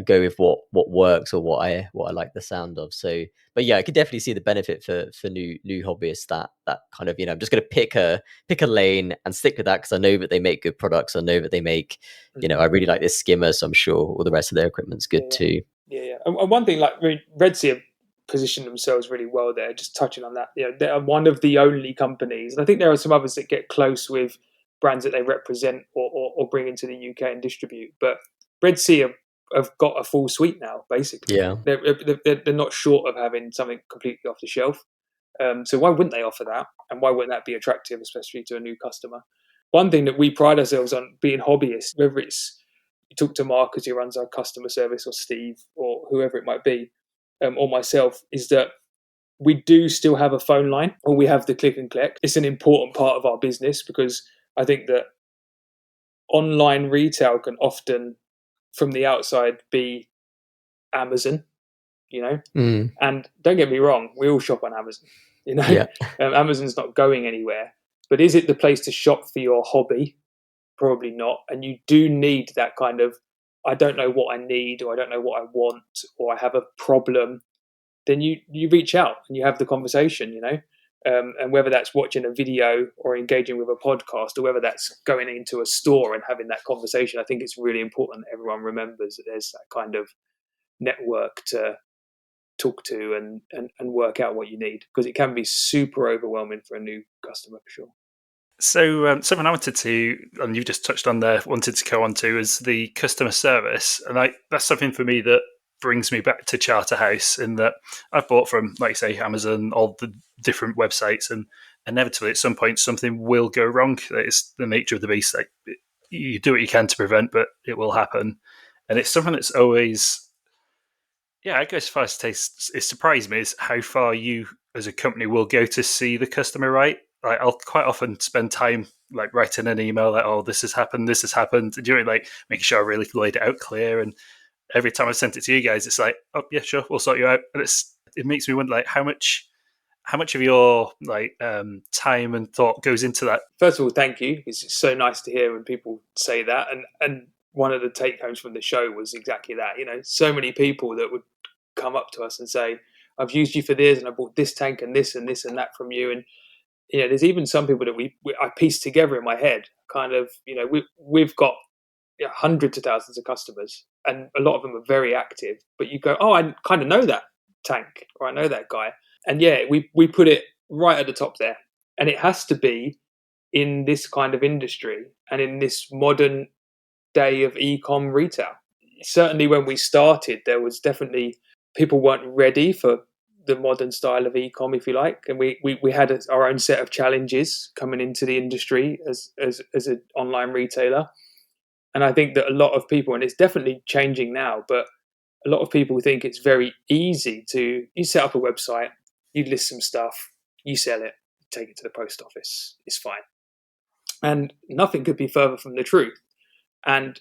go with what works or what I like the sound of. So, but yeah, I could definitely see the benefit for new hobbyists that kind of, I'm just going to pick a lane and stick with that because I know that they make good products. I know that they make, I really like this skimmer, so I'm sure all the rest of their equipment's good too. Yeah. And one thing, like Red Sea have positioned themselves really well there. Just touching on that, they are one of the only companies, and I think there are some others that get close with brands that they represent or bring into the UK and distribute. But Red Sea have got a full suite now, basically. Yeah, they're not short of having something completely off the shelf. So why wouldn't they offer that? And why wouldn't that be attractive, especially to a new customer? One thing that we pride ourselves on being hobbyists, whether it's you talk to Marcus who runs our customer service, or Steve, or whoever it might be, or myself, is that we do still have a phone line, or we have the click and collect. It's an important part of our business because I think that online retail can often, from the outside, be Amazon, and don't get me wrong, we all shop on Amazon, Amazon's not going anywhere, but is it the place to shop for your hobby? Probably not. And you do need that kind of, I don't know what I need, or I don't know what I want, or I have a problem, then you reach out and you have the conversation, and whether that's watching a video or engaging with a podcast, or whether that's going into a store and having that conversation, I think it's really important that everyone remembers that there's that kind of network to talk to and work out what you need, because it can be super overwhelming for a new customer for sure. So something I wanted to, and you've just touched on there, wanted to go on to is the customer service. And that's something for me that brings me back to Charterhouse, in that I've bought from, like you say, Amazon, all the different websites, and inevitably at some point something will go wrong. It's the nature of the beast. Like, you do what you can to prevent, but it will happen. And it's something that's always, I guess first taste, it surprised me is how far you as a company will go to see the customer right. Like, I'll quite often spend time like writing an email like, oh, this has happened, and doing like making sure I really laid it out clear. And every time I sent it to you guys, it's like, oh yeah, sure, we'll sort you out. And it makes me wonder, like, how much How much of your time and thought goes into that? First of all, thank you. It's so nice to hear when people say that. And one of the take homes from the show was exactly that. So many people that would come up to us and say, I've used you for this, and I bought this tank and this and this and that from you. And there's even some people that I pieced together in my head. Kind of, we've got hundreds of thousands of customers, and a lot of them are very active. But you go, oh, I kind of know that tank, or I know that guy. And we put it right at the top there. And it has to be in this kind of industry and in this modern day of e-com retail. Certainly when we started, there was definitely people weren't ready for the modern style of e-com, if you like. And we had our own set of challenges coming into the industry as an online retailer. And I think that a lot of people, and it's definitely changing now, but a lot of people think it's very easy you set up a website, you list some stuff, you sell it, take it to the post office, it's fine. And nothing could be further from the truth. And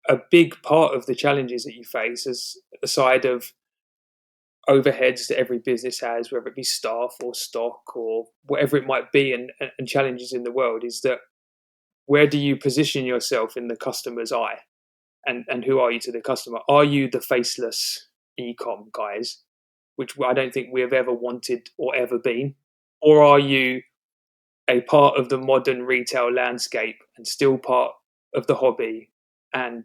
a big part of the challenges that you face, is aside of overheads that every business has, whether it be staff or stock or whatever it might be, and challenges in the world, is that where do you position yourself in the customer's eye? And who are you to the customer? Are you the faceless e-com guys, which I don't think we have ever wanted or ever been? Or are you a part of the modern retail landscape and still part of the hobby, and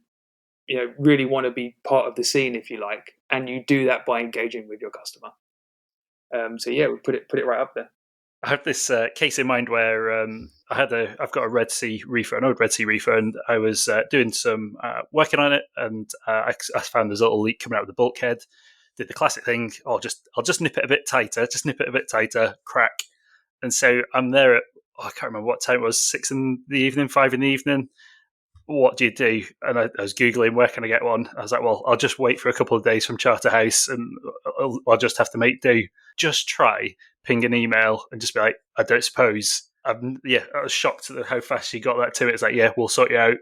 really want to be part of the scene, if you like, and you do that by engaging with your customer? We put it right up there. I have this case in mind where I've got a Red Sea reefer, an old Red Sea reefer, and I was doing some working on it, and I found there's a little leak coming out of the bulkhead. Did the classic thing, I'll just nip it a bit tighter, crack. And so I'm there at, I can't remember what time it was, 6 in the evening, 5 in the evening. What do you do? And I was Googling, where can I get one? I was like, well, I'll just wait for a couple of days from Charterhouse and I'll just have to make do. Just try, ping an email and just be like, I don't suppose. I was shocked at how fast she got that to me. It's like, yeah, we'll sort you out.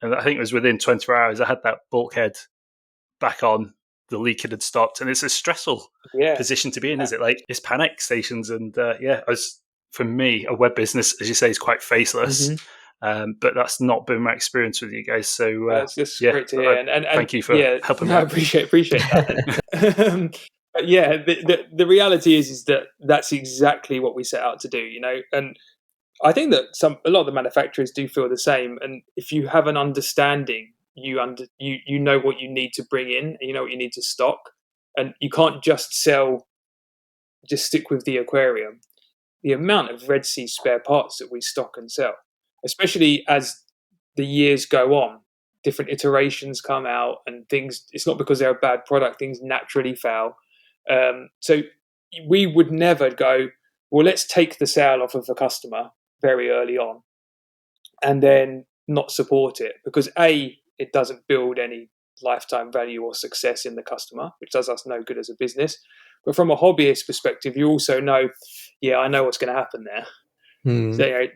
And I think it was within 24 hours, I had that bulkhead back on. The leak had stopped. And it's a stressful position to be in, is it? Like, it's panic stations. And for me, a web business, as you say, is quite faceless. Mm-hmm. But that's not been my experience with you guys. So that's just great to hear. And thank you for helping me. I appreciate that. But the reality is that that's exactly what we set out to do, and I think that a lot of the manufacturers do feel the same. And if you have an understanding, you know what you need to bring in, and you know what you need to stock, and you can't just stick with the aquarium. The amount of Red Sea spare parts that we stock and sell, especially as the years go on, different iterations come out, and things, it's not because they're a bad product, things naturally fail. So we would never go, well, let's take the sale off of the customer very early on and then not support it, because it doesn't build any lifetime value or success in the customer, which does us no good as a business. But from a hobbyist perspective, you also know, I know what's going to happen there. So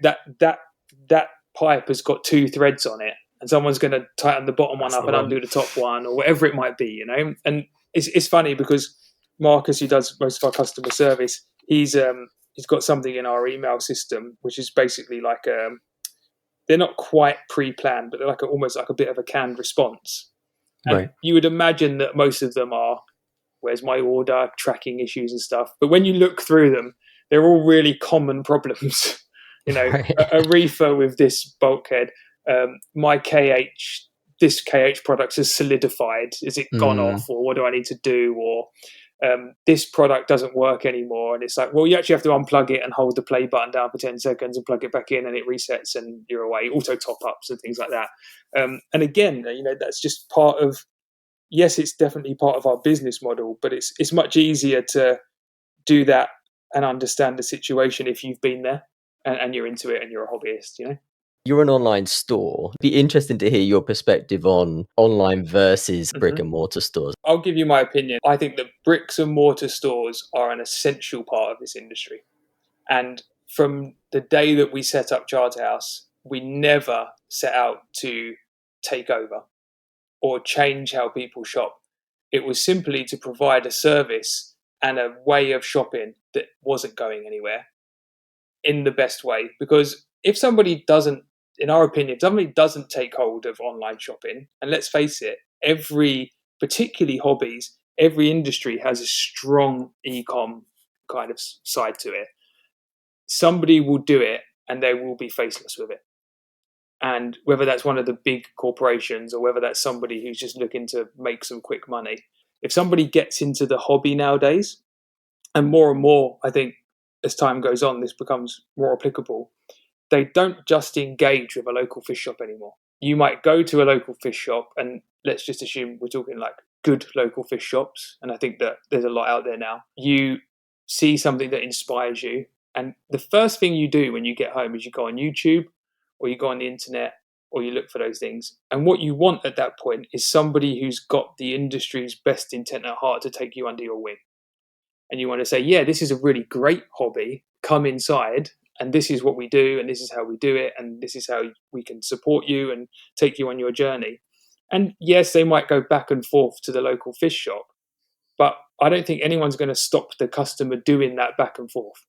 that pipe has got 2 threads on it, and someone's going to tighten the bottom one up and undo the top one, or whatever it might be, And it's funny because Marcus, who does most of our customer service, he's got something in our email system which is basically like they're not quite pre-planned, but they're almost like a bit of a canned response. And right. You would imagine that most of them are, where's my order, tracking issues and stuff. But when you look through them, they're all really common problems. Right. a reefer with this bulkhead, my this KH product has solidified. Is it gone off, or what do I need to do? Or this product doesn't work anymore. And it's like, well, you actually have to unplug it and hold the play button down for 10 seconds and plug it back in, and it resets and you're away. Auto top-ups and things like that. And again, that's just part of, yes, it's definitely part of our business model, but it's much easier to do that and understand the situation if you've been there and you're into it and you're a hobbyist, You're an online store. It'd be interesting to hear your perspective on online versus brick and mortar stores. I'll give you my opinion. I think that bricks and mortar stores are an essential part of this industry. And from the day that we set up Charterhouse, we never set out to take over or change how people shop. It was simply to provide a service and a way of shopping that wasn't going anywhere in the best way. Because if somebody doesn't, in our opinion, if somebody doesn't take hold of online shopping, and let's face it, particularly hobbies, every industry has a strong e-com kind of side to it. Somebody will do it and they will be faceless with it. And whether that's one of the big corporations or whether that's somebody who's just looking to make some quick money, if somebody gets into the hobby nowadays, and more, I think as time goes on, this becomes more applicable, they don't just engage with a local fish shop anymore. You might go to a local fish shop, and let's just assume we're talking like good local fish shops, and I think that there's a lot out there now. You see something that inspires you, and the first thing you do when you get home is you go on YouTube, or you go on the internet, or you look for those things. And what you want at that point is somebody who's got the industry's best intent at heart to take you under your wing. And you want to say, yeah, this is a really great hobby. Come inside, and this is what we do, and this is how we do it, and this is how we can support you and take you on your journey. And yes, they might go back and forth to the local fish shop, but I don't think anyone's going to stop the customer doing that back and forth.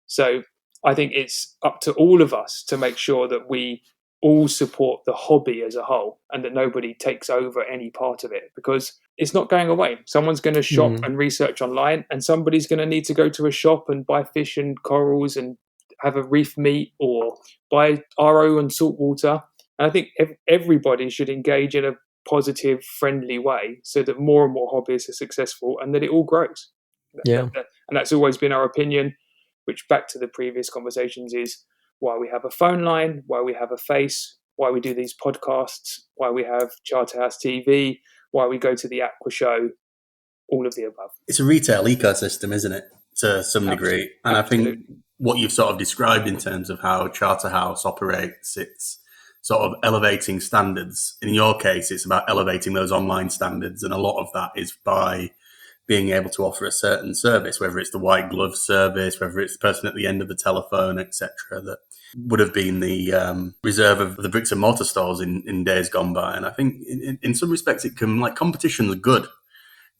So I think it's up to all of us to make sure that we all support the hobby as a whole and that nobody takes over any part of it, because it's not going away. Someone's going to shop and research online, and somebody's going to need to go to a shop and buy fish and corals and have a reef meet or buy RO and salt water. And I think everybody should engage in a positive, friendly way so that more and more hobbies are successful and that it all grows. Yeah. And that's always been our opinion, which back to the previous conversations is why we have a phone line, why we have a face, why we do these podcasts, why we have Charterhouse TV, why we go to the Aqua Show, all of the above. It's a retail ecosystem, isn't it, to some degree? And Absolutely. I think what you've sort of described in terms of how Charterhouse operates, it's sort of elevating standards. In your case, it's about elevating those online standards. And a lot of that is by being able to offer a certain service, whether it's the white glove service, whether it's the person at the end of the telephone, etc., that would have been the reserve of the bricks and mortar stores in days gone by. And I think in some respects it can, like, competition is good,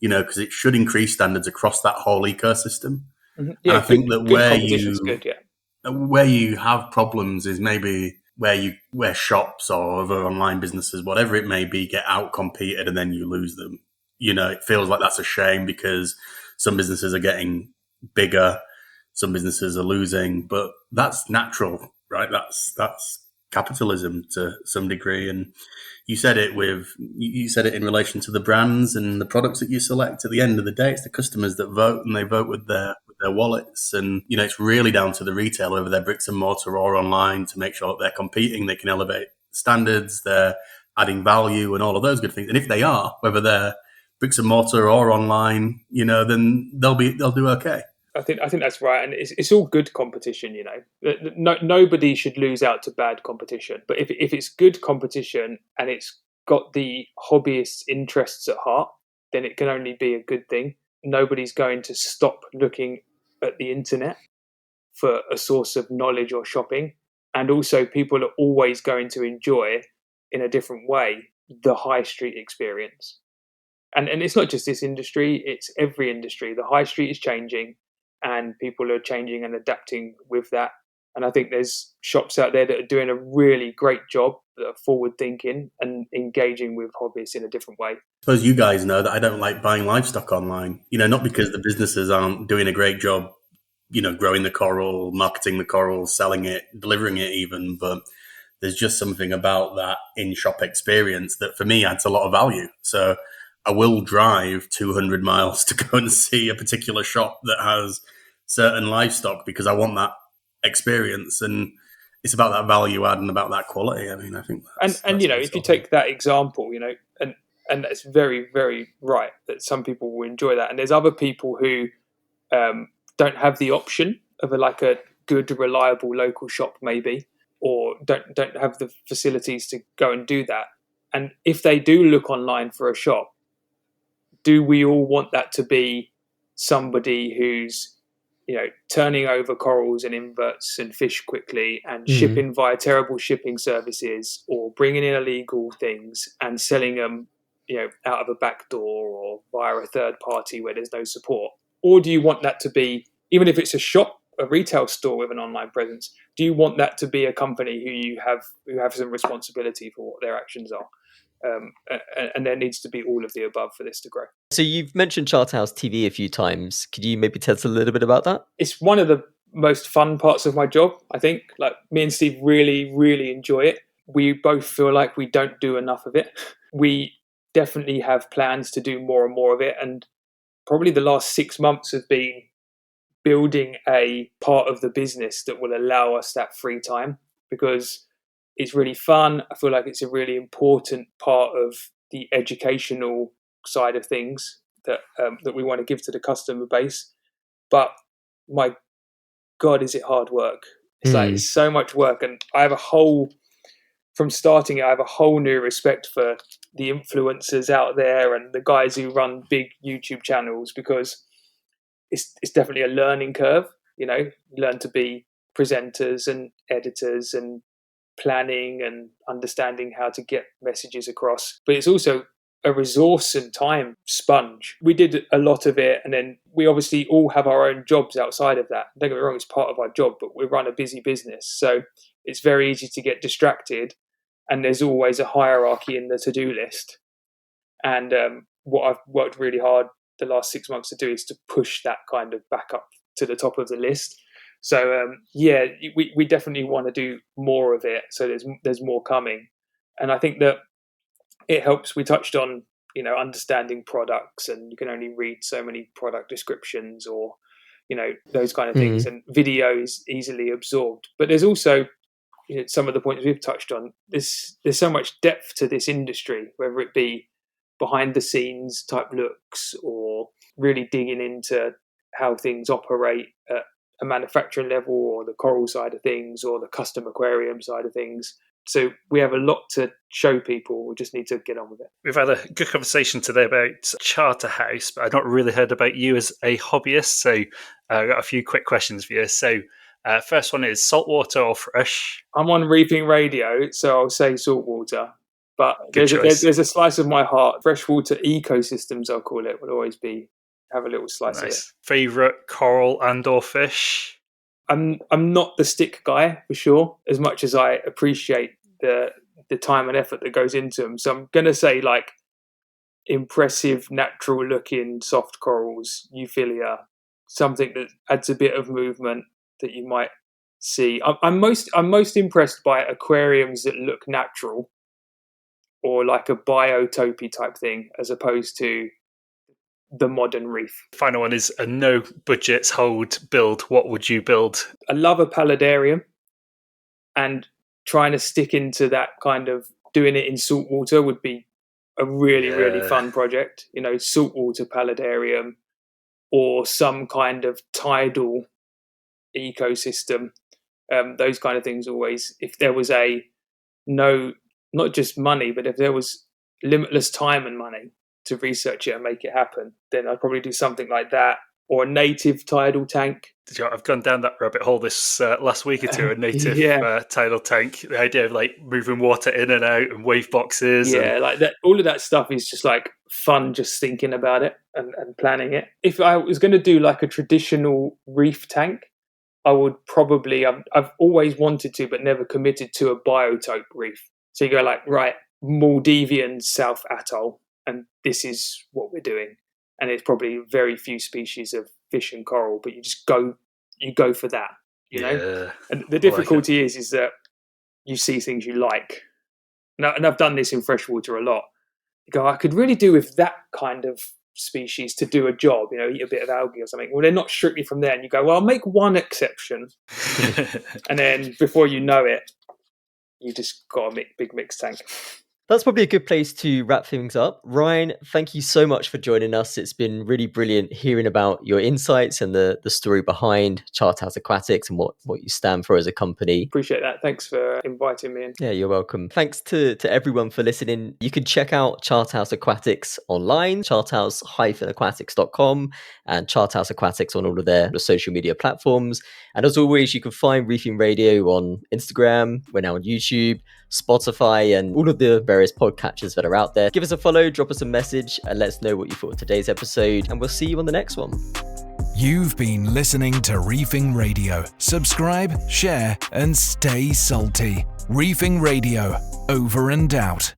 because it should increase standards across that whole ecosystem. Mm-hmm. Yeah, and I think that where you have problems is maybe where shops or other online businesses, whatever it may be, get out competed and then you lose them. It feels like that's a shame because some businesses are getting bigger, some businesses are losing, but that's natural, right? That's capitalism to some degree. And you said it in relation to the brands and the products that you select. At the end of the day, it's the customers that vote, and they vote with their wallets. And, it's really down to the retailer, whether they're bricks and mortar or online, to make sure that they're competing, they can elevate standards, they're adding value and all of those good things. And if they are, whether they're bricks and mortar or online, then they'll do okay. I think that's right, and it's all good competition. Nobody should lose out to bad competition. But if it's good competition and it's got the hobbyist's interests at heart, then it can only be a good thing. Nobody's going to stop looking at the internet for a source of knowledge or shopping, and also people are always going to enjoy, in a different way, the high street experience. And it's not just this industry, it's every industry. The high street is changing and people are changing and adapting with that. And I think there's shops out there that are doing a really great job, that are forward thinking and engaging with hobbyists in a different way. I suppose you guys know that I don't like buying livestock online, not because the businesses aren't doing a great job, growing the coral, marketing the coral, selling it, delivering it even, but there's just something about that in-shop experience that for me adds a lot of value. So I will drive 200 miles to go and see a particular shop that has certain livestock because I want that experience, and it's about that value add and about that quality. I mean, I think that's if you take that example, and that's very, very right that some people will enjoy that, and there's other people who don't have the option of a good, reliable local shop, maybe, or don't have the facilities to go and do that. And if they do look online for a shop, do we all want that to be somebody who's, turning over corals and inverts and fish quickly and shipping via terrible shipping services, or bringing in illegal things and selling them, out of a back door or via a third party where there's no support? Or do you want that to be, even if it's a shop, a retail store with an online presence, do you want that to be a company who have some responsibility for what their actions are? And there needs to be all of the above for this to grow. So you've mentioned Charterhouse TV a few times. Could you maybe tell us a little bit about that? It's one of the most fun parts of my job, I think. Like, me and Steve really, really enjoy it. We both feel like we don't do enough of it. We definitely have plans to do more and more of it. And probably the last 6 months have been building a part of the business that will allow us that free time, because it's really fun. I feel like it's a really important part of the educational side of things that we want to give to the customer base. But my God, is it hard work? It's like, it's so much work. And from starting it, I have a whole new respect for the influencers out there and the guys who run big YouTube channels, because it's definitely a learning curve. You know, learn to be presenters and editors and planning and understanding how to get messages across. But it's also a resource and time sponge. We did a lot of it, and then we obviously all have our own jobs outside of that. Don't get me wrong, it's part of our job, but we run a busy business. So it's very easy to get distracted, and there's always a hierarchy in the to-do list. And what I've worked really hard the last 6 months to do is to push that kind of back up to the top of the list. So we definitely want to do more of it. So there's more coming, and I think that it helps. We touched on, you know, understanding products, and you can only read so many product descriptions, or, you know, those kind of things. And video is easily absorbed. But there's also, you know, some of the points we've touched on. There's so much depth to this industry, whether it be behind the scenes type looks, or really digging into how things operate at a manufacturing level, or the coral side of things, or the custom aquarium side of things. So we have a lot to show people. We just need to get on with it. We've had a good conversation today about Charterhouse, but I've not really heard about you as a hobbyist. So I've got a few quick questions for you. So first one is saltwater or fresh? I'm on Reefing Radio, so I'll say saltwater. But there's a slice of my heart. Freshwater ecosystems, I'll call it, will always have a little slice of it. Favourite coral and or fish? I'm not the stick guy, for sure, as much as I appreciate the time and effort that goes into them. So I'm going to say, like, impressive, natural looking soft corals, Euphilia, something that adds a bit of movement that you might see. I'm most impressed by aquariums that look natural, or like a biotopy type thing, as opposed to the modern reef. Final one is a no budgets hold build. What would you build? I love a paludarium, and trying to stick into that kind of doing it in saltwater would be a really, really fun project. You know, saltwater paludarium, or some kind of tidal ecosystem. Those kind of things always, if there was not just money, but if there was limitless time and money to research it and make it happen, then I'd probably do something like that, or a native tidal tank. I've gone down that rabbit hole this last week or two, a native tidal tank. The idea of like moving water in and out and wave boxes. Yeah, like that. All of that stuff is just like fun, just thinking about it and planning it. If I was going to do like a traditional reef tank, I would probably, I've always wanted to, but never committed to a biotope reef. So you go like, right, Maldivian South Atoll, and this is what we're doing. And it's probably very few species of fish and coral, but you go for that, you know? Yeah. And the difficulty is that you see things you like. And I've done this in freshwater a lot. You go, I could really do with that kind of species to do a job, you know, eat a bit of algae or something. Well, they're not strictly from there. And you go, well, I'll make one exception. And then before you know it, you just got a big mixed tank. That's probably a good place to wrap things up. Ryan, thank you so much for joining us. It's been really brilliant hearing about your insights and the story behind Charterhouse Aquatics and what you stand for as a company. Appreciate that. Thanks for inviting me in. Yeah, you're welcome. Thanks to everyone for listening. You can check out Charterhouse Aquatics online, charterhouse-aquatics.com, and Charterhouse Aquatics on all of their social media platforms. And as always, you can find Reefing Radio on Instagram. We're now on YouTube, Spotify, and all of the various podcatchers that are out there. Give us a follow, drop us a message, and let us know what you thought of today's episode, and we'll see you on the next one. You've been listening to Reefing Radio. Subscribe, share, and stay salty. Reefing Radio, over and out.